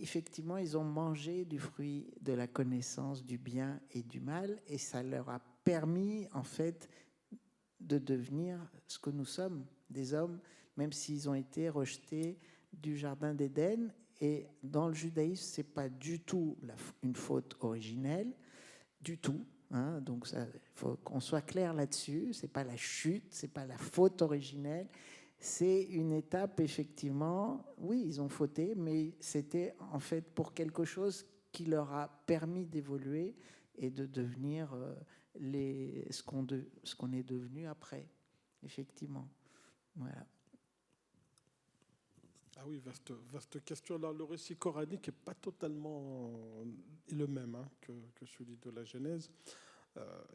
effectivement, ils ont mangé du fruit de la connaissance du bien et du mal, et ça leur a permis, en fait, de devenir ce que nous sommes, des hommes, même s'ils ont été rejetés du jardin d'Éden. Et dans le judaïsme, c'est pas du tout une faute originelle, du tout. Hein, donc il faut qu'on soit clair là-dessus. C'est pas la chute, c'est pas la faute originelle. C'est une étape, effectivement. Oui, ils ont fauté, mais c'était en fait pour quelque chose qui leur a permis d'évoluer et de devenir ce qu'on est devenu après, effectivement. Voilà. Ah oui, vaste question. Là, le récit coranique n'est pas totalement le même que celui de la Genèse.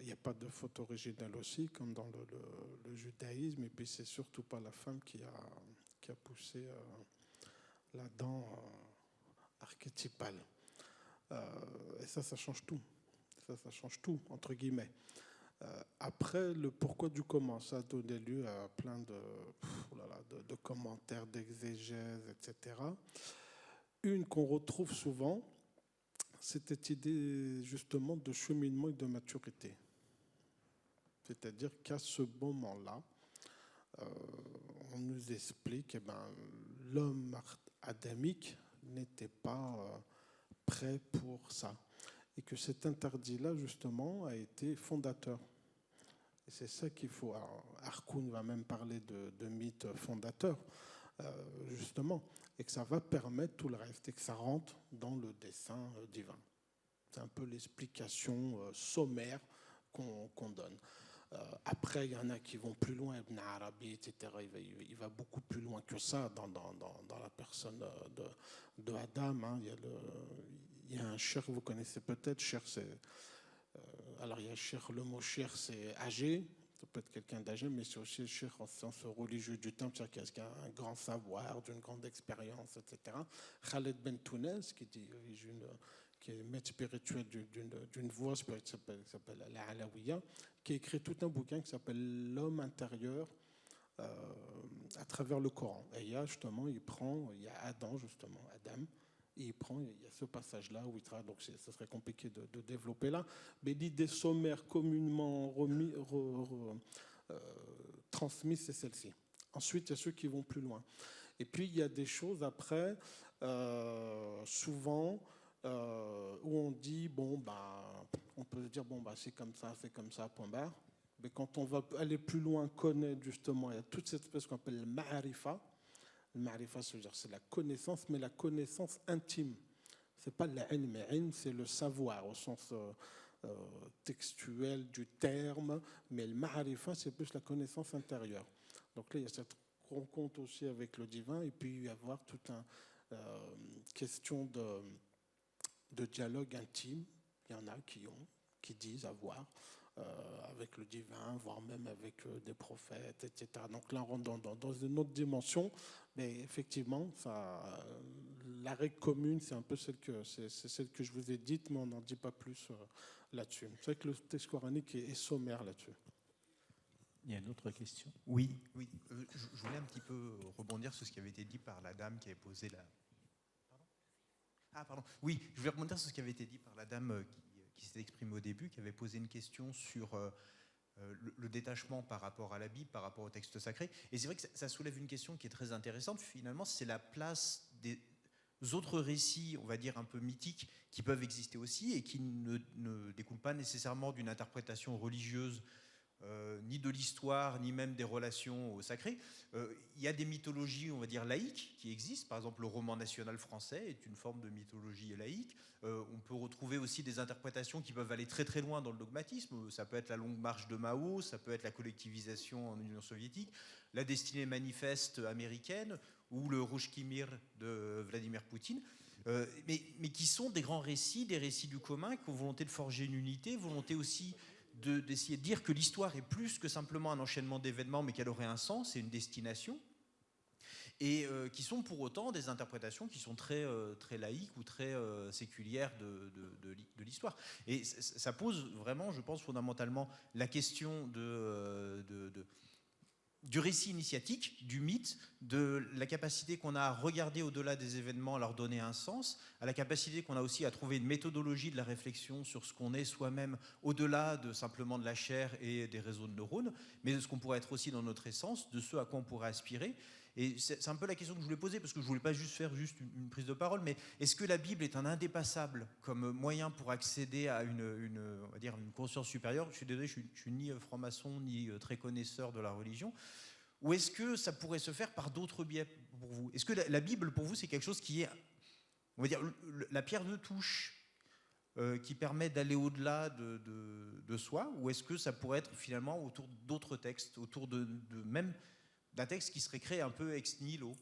Il n'y a pas de faute originelle aussi, comme dans le judaïsme. Et puis, c'est surtout pas la femme qui a poussé la dent archétypale. Et ça change tout. Ça change tout, entre guillemets. Après, le pourquoi du comment, ça a donné lieu à plein de commentaires, d'exégèses, etc. Une qu'on retrouve souvent, c'est cette idée justement de cheminement et de maturité. C'est-à-dire qu'à ce moment-là, on nous explique que l'homme adamique n'était pas prêt pour ça. Et que cet interdit-là, justement, a été fondateur. Et c'est ça qu'il faut. Harkoun va même parler de mythe fondateur, justement, et que ça va permettre tout le reste, et que ça rentre dans le dessein divin. C'est un peu l'explication sommaire qu'on donne. Après, il y en a qui vont plus loin, Ibn Arabi, etc. Il va beaucoup plus loin que ça dans la personne de Adam. Hein. Il y a un cher, vous connaissez peut-être, cher, c'est. Alors, il y a cher, le mot cher, c'est âgé, ça peut être quelqu'un d'âgé, mais c'est aussi cher en sens religieux du temps, c'est-à-dire qu'il y a un grand savoir, d'une grande expérience, etc. Khaled Ben Tounez, qui est maître spirituel d'une voie spirituelle qui s'appelle la Alawiya, qui a écrit tout un bouquin qui s'appelle L'homme intérieur à travers le Coran. Et il y a justement, il y a Adam, justement, Adam. Et il y a ce passage-là où il travaille, donc ce serait compliqué de développer là, mais l'idée sommaire communément transmise, c'est celle-ci. Ensuite, il y a ceux qui vont plus loin. Et puis, il y a des choses après, souvent, où on dit, on peut dire, c'est comme ça, point barre. Mais quand on va aller plus loin, connaître justement, il y a toute cette espèce qu'on appelle le ma'arifa. Le ma'arifa, c'est la connaissance, mais la connaissance intime. Ce n'est pas l'ilm, mais c'est le savoir au sens textuel du terme, mais le ma'arifa, c'est plus la connaissance intérieure. Donc là, il y a cette rencontre aussi avec le divin, et puis il va y avoir toute une question de dialogue intime. Il y en a qui disent avoir avec le divin, voire même avec des prophètes, etc. Donc là, on rentre dans une autre dimension, mais effectivement, la règle commune, c'est un peu celle que je vous ai dite, mais on n'en dit pas plus là-dessus. C'est vrai que le texte coranique est sommaire là-dessus. Il y a une autre question. Oui. Je voulais un petit peu rebondir sur ce qui avait été dit par la dame qui avait posé la... Pardon. Oui, je voulais rebondir sur ce qui avait été dit par la dame qui s'est exprimée au début, qui avait posé une question sur le détachement par rapport à la Bible, par rapport au texte sacré. Et c'est vrai que ça soulève une question qui est très intéressante. Finalement, c'est la place des autres récits, on va dire un peu mythiques, qui peuvent exister aussi et qui ne découlent pas nécessairement d'une interprétation religieuse, ni de l'histoire, ni même des relations au sacré. Il y a des mythologies, on va dire, laïques qui existent. Par exemple, le roman national français est une forme de mythologie laïque. On peut retrouver aussi des interprétations qui peuvent aller très très loin dans le dogmatisme. Ça peut être la longue marche de Mao, ça peut être la collectivisation en Union soviétique, la destinée manifeste américaine ou le Rouge Khmer de Vladimir Poutine. Mais qui sont des grands récits, des récits du commun, qui ont volonté de forger une unité, volonté aussi d'essayer de dire que l'histoire est plus que simplement un enchaînement d'événements, mais qu'elle aurait un sens et une destination, et qui sont pour autant des interprétations qui sont très, très laïques ou très séculières de l'histoire. Et ça pose vraiment, je pense, fondamentalement la question du récit initiatique, du mythe, de la capacité qu'on a à regarder au-delà des événements, à leur donner un sens, à la capacité qu'on a aussi à trouver une méthodologie de la réflexion sur ce qu'on est soi-même, au-delà de simplement de la chair et des réseaux de neurones, mais de ce qu'on pourrait être aussi dans notre essence, de ce à quoi on pourrait aspirer. Et c'est un peu la question que je voulais poser, parce que je ne voulais pas juste faire une prise de parole, mais est-ce que la Bible est un indépassable comme moyen pour accéder à on va dire une conscience supérieure? Je suis désolé, je suis ni franc-maçon, ni très connaisseur de la religion. Ou est-ce que ça pourrait se faire par d'autres biais pour vous? Est-ce que la Bible, pour vous, c'est quelque chose qui est, on va dire, la pierre de touche qui permet d'aller au-delà de soi? Ou est-ce que ça pourrait être finalement autour d'autres textes, autour de même d'un texte qui serait créé un peu ex nihilo?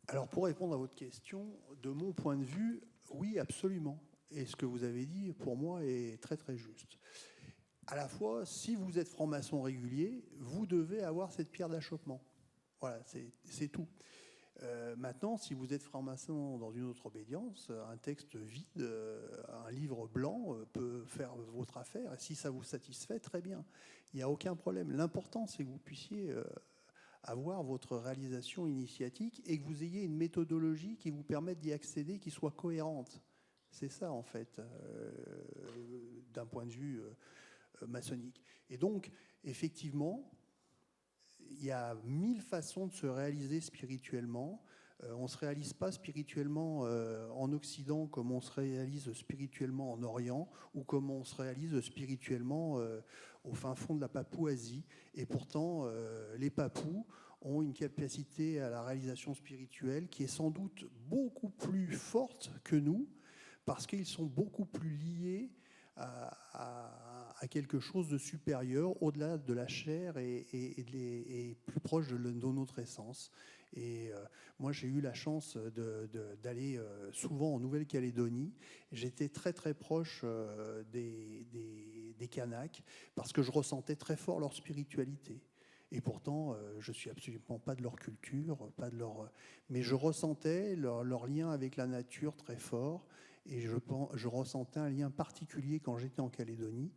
Alors, pour répondre à votre question, de mon point de vue, oui, absolument. Et ce que vous avez dit, pour moi, est très, très juste. À la fois, si vous êtes franc-maçon régulier, vous devez avoir cette pierre d'achoppement. Voilà, c'est tout. Maintenant, si vous êtes franc-maçon dans une autre obédience, un texte vide, un livre blanc peut faire votre affaire. Et si ça vous satisfait, très bien. Il n'y a aucun problème. L'important, c'est que vous puissiez avoir votre réalisation initiatique et que vous ayez une méthodologie qui vous permette d'y accéder, qui soit cohérente. C'est ça, en fait, d'un point de vue maçonnique. Et donc, effectivement, il y a 1000 façons de se réaliser spirituellement. On ne se réalise pas spirituellement en Occident comme on se réalise spirituellement en Orient ou comme on se réalise spirituellement au fin fond de la Papouasie. Et pourtant, les Papous ont une capacité à la réalisation spirituelle qui est sans doute beaucoup plus forte que nous parce qu'ils sont beaucoup plus liés à quelque chose de supérieur, au-delà de la chair et plus proche de notre essence. Et moi, j'ai eu la chance d'aller souvent en Nouvelle-Calédonie. J'étais très, très proche des Kanaks parce que je ressentais très fort leur spiritualité. Et pourtant, je ne suis absolument pas de leur culture, mais je ressentais leur lien avec la nature très fort. Et je ressentais un lien particulier quand j'étais en Calédonie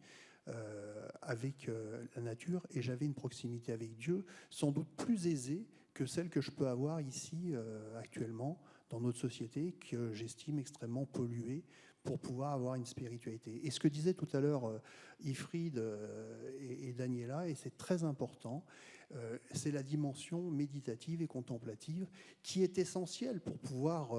avec la nature. Et j'avais une proximité avec Dieu sans doute plus aisée que celle que je peux avoir ici actuellement dans notre société, que j'estime extrêmement polluée pour pouvoir avoir une spiritualité. Et ce que disaient tout à l'heure Ifrid et Daniela, et c'est très important, c'est la dimension méditative et contemplative qui est essentielle pour pouvoir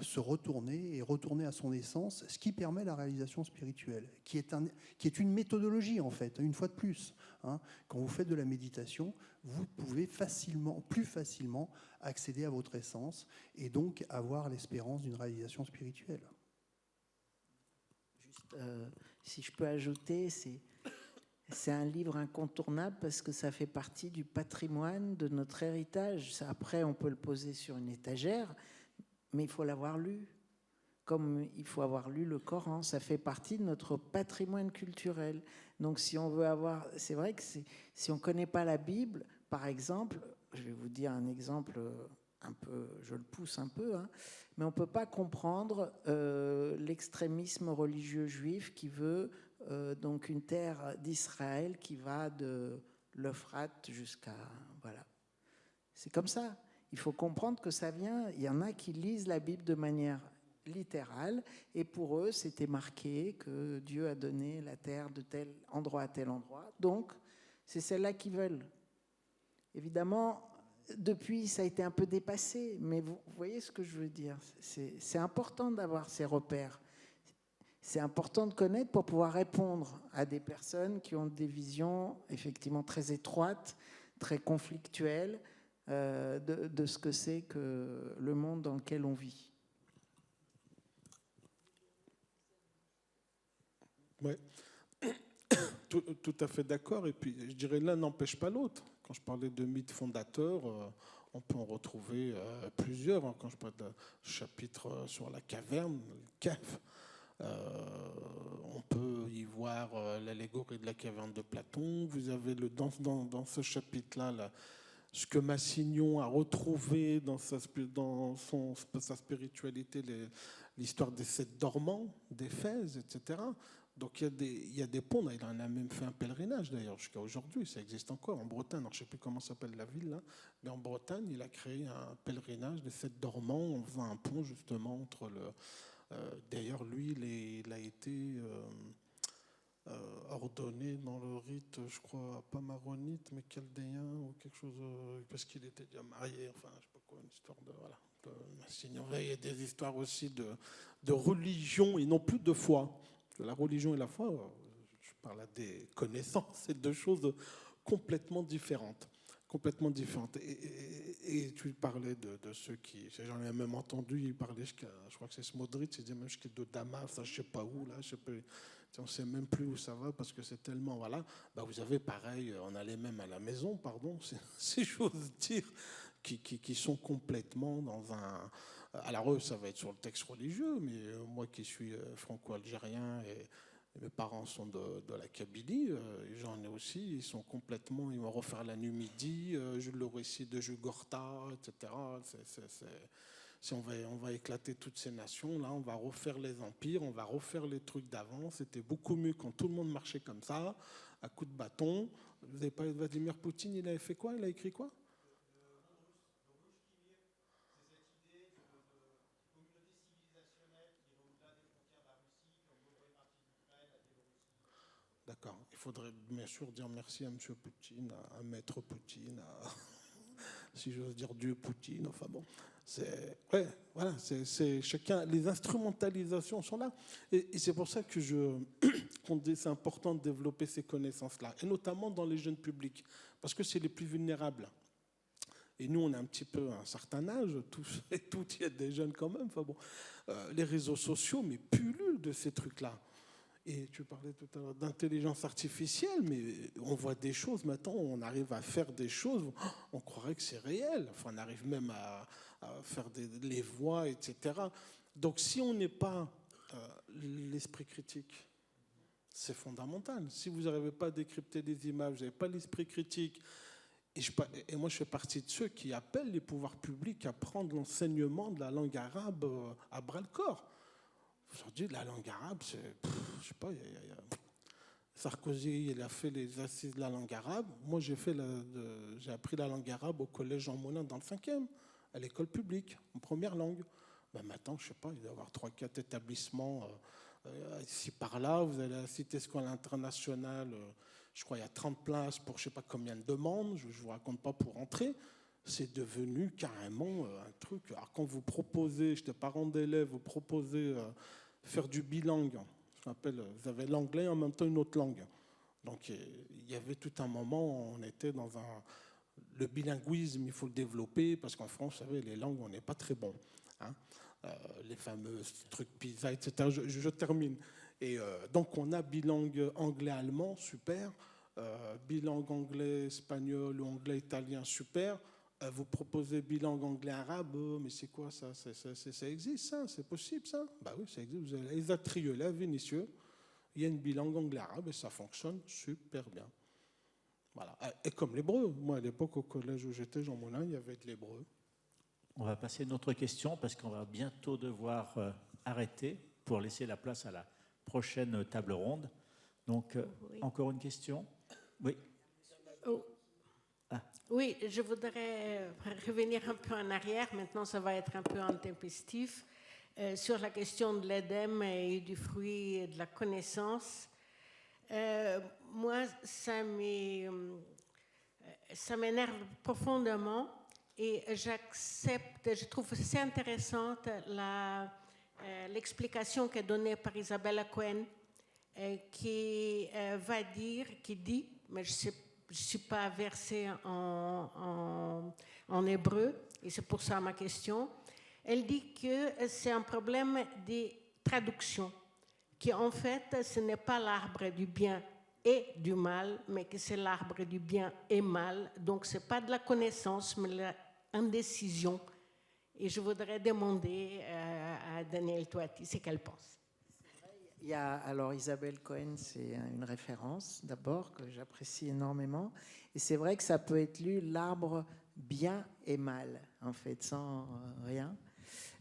se retourner à son essence, ce qui permet la réalisation spirituelle, qui est une méthodologie en fait, une fois de plus. Quand vous faites de la méditation, vous pouvez plus facilement accéder à votre essence et donc avoir l'espérance d'une réalisation spirituelle. Juste, si je peux ajouter, c'est un livre incontournable parce que ça fait partie du patrimoine de notre héritage. Après, on peut le poser sur une étagère, mais il faut l'avoir lu. Comme il faut avoir lu le Coran, ça fait partie de notre patrimoine culturel. Donc si on veut avoir... C'est vrai que si on ne connaît pas la Bible, par exemple, je vais vous dire un exemple un peu, je le pousse un peu, mais on ne peut pas comprendre l'extrémisme religieux juif qui veut donc une terre d'Israël qui va de l'Euphrate jusqu'à... Voilà. C'est comme ça. Il faut comprendre que ça vient... Il y en a qui lisent la Bible de manière littérale, et pour eux, c'était marqué que Dieu a donné la terre de tel endroit à tel endroit. Donc, c'est celle-là qu'ils veulent. Évidemment, depuis, ça a été un peu dépassé, mais vous voyez ce que je veux dire. C'est important d'avoir ces repères. C'est important de connaître pour pouvoir répondre à des personnes qui ont des visions effectivement très étroites, très conflictuelles de ce que c'est que le monde dans lequel on vit. Oui, tout à fait d'accord. Et puis, je dirais, l'un n'empêche pas l'autre. Quand je parlais de mythes fondateurs, on peut en retrouver plusieurs. Quand je parle d'un chapitre sur la caverne, le cave, on peut y voir l'allégorie de la caverne de Platon. Vous avez dans ce chapitre-là ce que Massignon a retrouvé dans sa spiritualité, l'histoire des 7 dormants d'Éphèse, etc. Donc il y a des ponts, il en a même fait un pèlerinage d'ailleurs jusqu'à aujourd'hui, ça existe encore en Bretagne. Alors, je ne sais plus comment s'appelle la ville là, mais en Bretagne, il a créé un pèlerinage des 7 dormants en faisant un pont justement entre le. D'ailleurs, lui, il a été ordonné dans le rite, je crois, pas maronite, mais chaldéen ou quelque chose, parce qu'il était déjà marié, enfin, je sais pas quoi, une histoire de. Voilà. Il y a des histoires aussi de religion et non plus de foi. La religion et la foi, je parle à des connaissances, c'est deux choses complètement différentes. Complètement différentes. Et tu parlais de ceux qui. J'en ai même entendu, il parlait jusqu'à. Je crois que c'est Smodrich, il disait même jusqu'à de Damas, ça, je ne sais pas où, là, je sais pas. On ne sait même plus où ça va parce que c'est tellement. Voilà. Bah, vous avez pareil, on allait même à la maison, pardon, si j'ose dire, qui sont complètement dans un. Alors eux, ça va être sur le texte religieux, mais moi qui suis franco-algérien et mes parents sont de la Kabylie, j'en ai aussi, ils sont complètement, ils vont refaire la Numidie, le récit de Jugurtha, etc. Si on va éclater toutes ces nations, là, on va refaire les empires, on va refaire les trucs d'avant. C'était beaucoup mieux quand tout le monde marchait comme ça, à coups de bâton. Vous n'avez pas Vladimir Poutine, il avait fait quoi? Il a écrit quoi? D'accord. Il faudrait bien sûr dire merci à M. Poutine, à Maître Poutine, si j'ose dire Dieu Poutine. Enfin bon, c'est chacun. Les instrumentalisations sont là, et c'est pour ça que c'est important de développer ces connaissances-là, et notamment dans les jeunes publics, parce que c'est les plus vulnérables. Et nous, on a un petit peu un certain âge, tous et toutes, il y a des jeunes quand même. Enfin bon, les réseaux sociaux, mais pullulent de ces trucs-là. Et tu parlais tout à l'heure d'intelligence artificielle, mais on voit des choses maintenant, on arrive à faire des choses, on croirait que c'est réel. Enfin, on arrive même à faire les voix, etc. Donc si on n'est pas l'esprit critique, c'est fondamental. Si vous n'arrivez pas à décrypter les images, vous n'avez pas l'esprit critique, et moi je fais partie de ceux qui appellent les pouvoirs publics à prendre l'enseignement de la langue arabe à bras-le-corps. Aujourd'hui, la langue arabe, je sais pas, Sarkozy, il a fait les assises de la langue arabe. Moi, j'ai appris la langue arabe au collège Jean Moulin dans le 5e, à l'école publique, en première langue. Ben maintenant, je sais pas, il doit y avoir 3-4 établissements ici par là. Vous allez à la Cité Scolaire Internationale, je crois il y a 30 places pour je sais pas combien de demandes. Je vous raconte pas pour entrer. C'est devenu carrément un truc. Alors quand vous proposez, j'étais parent d'élèves, vous proposez faire du bilingue, vous avez l'anglais et en même temps une autre langue. Donc il y avait tout un moment, on était dans le bilinguisme, il faut le développer, parce qu'en France, vous savez, les langues, on n'est pas très bon. Hein. Les fameux trucs PISA, etc. Je termine. Et donc on a bilingue anglais-allemand, super. Bilingue anglais-espagnol ou anglais-italien, super. Vous proposez bilingue anglais-arabe, mais c'est quoi ça? Ça existe, ça? C'est possible, ça? Bah oui, ça existe. Vous avez les Atrieux, à Vénissieux, il y a une bilingue anglais-arabe et ça fonctionne super bien. Voilà. Et comme l'hébreu. Moi, à l'époque, au collège où j'étais, Jean Moulin, il y avait de l'hébreu. On va passer à une autre question parce qu'on va bientôt devoir arrêter pour laisser la place à la prochaine table ronde. Donc, oui. Encore une question? Oui. Oh. Ah. Oui, je voudrais revenir un peu en arrière. Maintenant, ça va être un peu intempestif. Sur la question de l'Éden et du fruit et de la connaissance. Moi, ça m'énerve profondément et j'accepte, je trouve assez intéressante l'explication qui est donnée par Isabella Cohen qui dit, mais je ne suis pas versée en hébreu, et c'est pour ça ma question. Elle dit que c'est un problème de traduction, qu'en fait, ce n'est pas l'arbre du bien et du mal, mais que c'est l'arbre du bien et mal. Donc, ce n'est pas de la connaissance, mais de l'indécision. Et je voudrais demander à Danielle Toati ce qu'elle pense. Alors Isabelle Cohen, c'est une référence d'abord que j'apprécie énormément, et c'est vrai que ça peut être lu l'arbre bien et mal en fait sans rien.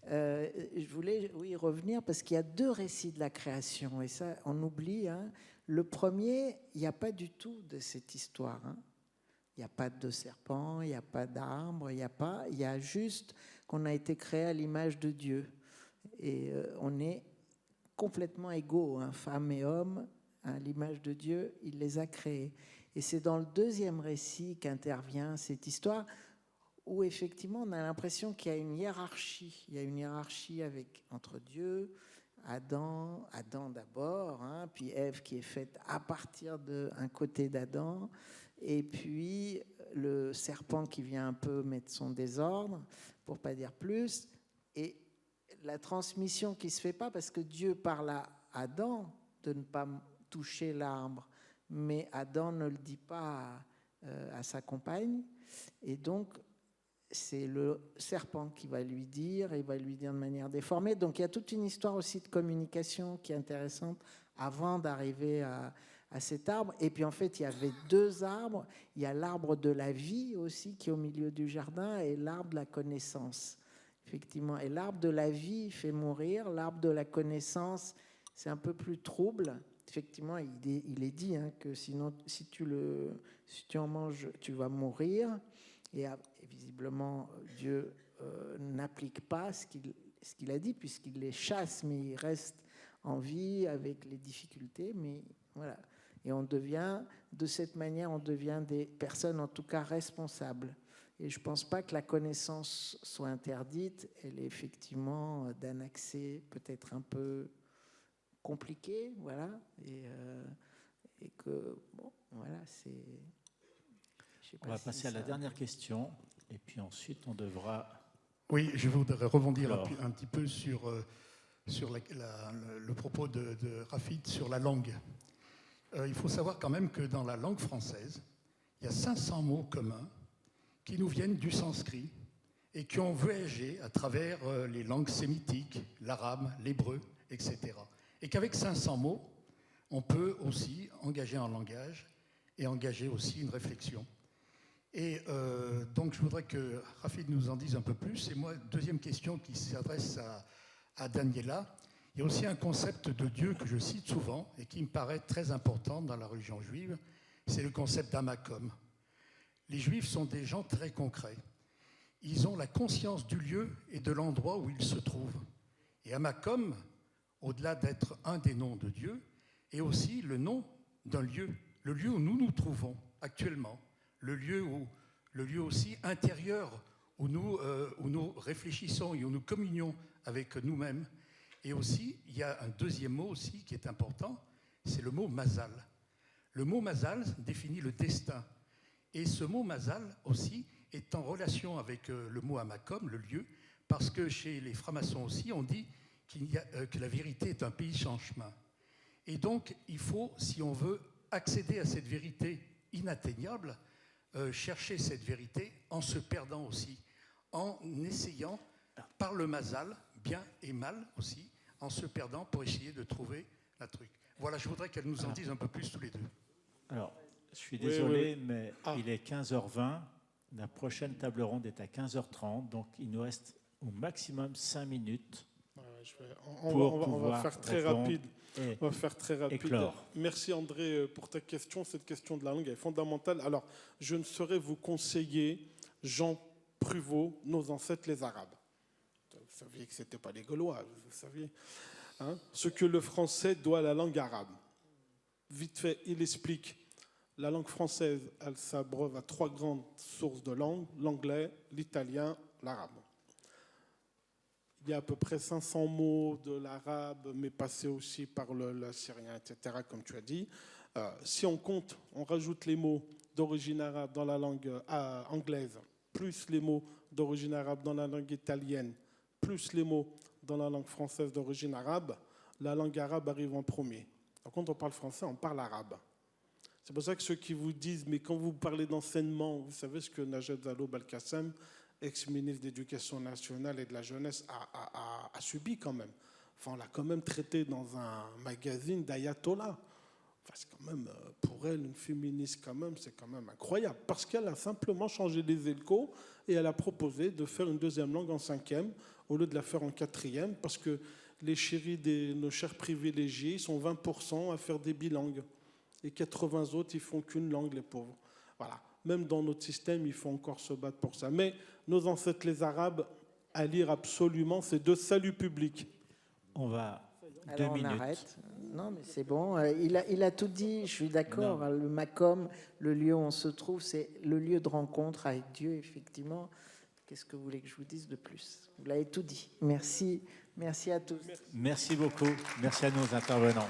Je voulais revenir parce qu'il y a 2 récits de la création et ça on oublie. Hein. Le premier, il n'y a pas du tout de cette histoire. Hein. Il n'y a pas de serpent, il n'y a pas d'arbre, il y a juste qu'on a été créé à l'image de Dieu. Et on est complètement égaux, hein, femmes et hommes, à l'image de Dieu, il les a créés. Et c'est dans le 2e récit qu'intervient cette histoire où effectivement on a l'impression qu'il y a une hiérarchie. Il y a une hiérarchie entre Dieu, Adam d'abord, hein, puis Ève qui est faite à partir d'un côté d'Adam, et puis le serpent qui vient un peu mettre son désordre, pour pas dire plus, et la transmission qui se fait pas parce que Dieu parle à Adam de ne pas toucher l'arbre, mais Adam ne le dit pas à sa compagne, et donc c'est le serpent qui va lui dire, et il va lui dire de manière déformée. Donc il y a toute une histoire aussi de communication qui est intéressante avant d'arriver à cet arbre. Et puis en fait, il y avait 2 arbres. Il y a l'arbre de la vie aussi qui est au milieu du jardin et l'arbre de la connaissance. Effectivement. Et l'arbre de la vie fait mourir. L'arbre de la connaissance, c'est un peu plus trouble. Effectivement, il est dit hein, que sinon, si tu en manges, tu vas mourir. Et visiblement, Dieu n'applique pas ce qu'il a dit, puisqu'il les chasse, mais il reste en vie avec les difficultés. Mais voilà. Et de cette manière, on devient des personnes, en tout cas, responsables. Et je ne pense pas que la connaissance soit interdite. Elle est effectivement d'un accès peut-être un peu compliqué, voilà. Et que, bon, voilà, c'est... On va passer à la dernière question, et puis ensuite on devra... Oui, je voudrais rebondir un petit peu sur le propos de Rafid sur la langue. Il faut savoir quand même que dans la langue française, il y a 500 mots communs qui nous viennent du sanskrit et qui ont voyagé à travers les langues sémitiques, l'arabe, l'hébreu, etc. Et qu'avec 500 mots, on peut aussi engager un langage et engager aussi une réflexion. Et donc, je voudrais que Rafid nous en dise un peu plus. Et moi, deuxième question qui s'adresse à Daniela. Il y a aussi un concept de Dieu que je cite souvent et qui me paraît très important dans la religion juive, c'est le concept d'Amakom. Les Juifs sont des gens très concrets. Ils ont la conscience du lieu et de l'endroit où ils se trouvent. Et Amakom, au-delà d'être un des noms de Dieu, est aussi le nom d'un lieu, le lieu où nous nous trouvons actuellement. Le lieu aussi intérieur où nous réfléchissons et où nous communions avec nous-mêmes. Et aussi, il y a un deuxième mot aussi qui est important, c'est le mot mazal. Le mot mazal définit le destin. Et ce mot mazal aussi est en relation avec le mot amakom, le lieu, parce que chez les francs-maçons aussi, on dit que la vérité est un pays sans chemin. Et donc, il faut, si on veut accéder à cette vérité inatteignable, chercher cette vérité en se perdant aussi, en essayant, par le mazal, bien et mal aussi, en se perdant pour essayer de trouver la truc. Voilà, je voudrais qu'elle nous en dise un peu plus tous les deux. Alors, je suis désolé, mais il est 15h20. La prochaine table ronde est à 15h30, donc il nous reste au maximum 5 minutes. On va faire très rapide. On va faire très rapide. Éclore. Merci André pour ta question. Cette question de la langue est fondamentale. Alors, je ne saurais vous conseiller Jean Pruvot, nos ancêtres les Arabes. Vous saviez que ce n'était pas les Gaulois, vous saviez. Hein, ce que le français doit à la langue arabe. Vite fait, il explique. La langue française, elle s'abreuve à 3 grandes sources de langue, l'anglais, l'italien, l'arabe. Il y a à peu près 500 mots de l'arabe, mais passés aussi par le syrien, etc., comme tu as dit. Si on compte, on rajoute les mots d'origine arabe dans la langue anglaise, plus les mots d'origine arabe dans la langue italienne, plus les mots dans la langue française d'origine arabe, la langue arabe arrive en premier. Donc, quand on parle français, on parle arabe. C'est pour ça que ceux qui vous disent, mais quand vous parlez d'enseignement, vous savez ce que Najat Vallaud-Belkacem, ex-ministre d'éducation nationale et de la jeunesse, a subi quand même. Enfin, on l'a quand même traité dans un magazine d'ayatollah. Enfin, c'est quand même, pour elle, une féministe quand même, c'est quand même incroyable. Parce qu'elle a simplement changé les échos et elle a proposé de faire une deuxième langue en 5e au lieu de la faire en 4e, parce que les chéris de nos chers privilégiés, ils sont 20% à faire des bilangues. Et 80 autres, ils font qu'une langue, les pauvres. Voilà. Même dans notre système, il faut encore se battre pour ça. Mais nos ancêtres, les Arabes, à lire absolument, c'est de salut public. On va... Alors 2 minutes. on arrête. Non, mais c'est bon. Il a tout dit, je suis d'accord. Le Macom, le lieu où on se trouve, c'est le lieu de rencontre avec Dieu, effectivement. Qu'est-ce que vous voulez que je vous dise de plus? Vous l'avez tout dit. Merci. Merci à tous. Merci beaucoup. Merci à nos intervenants.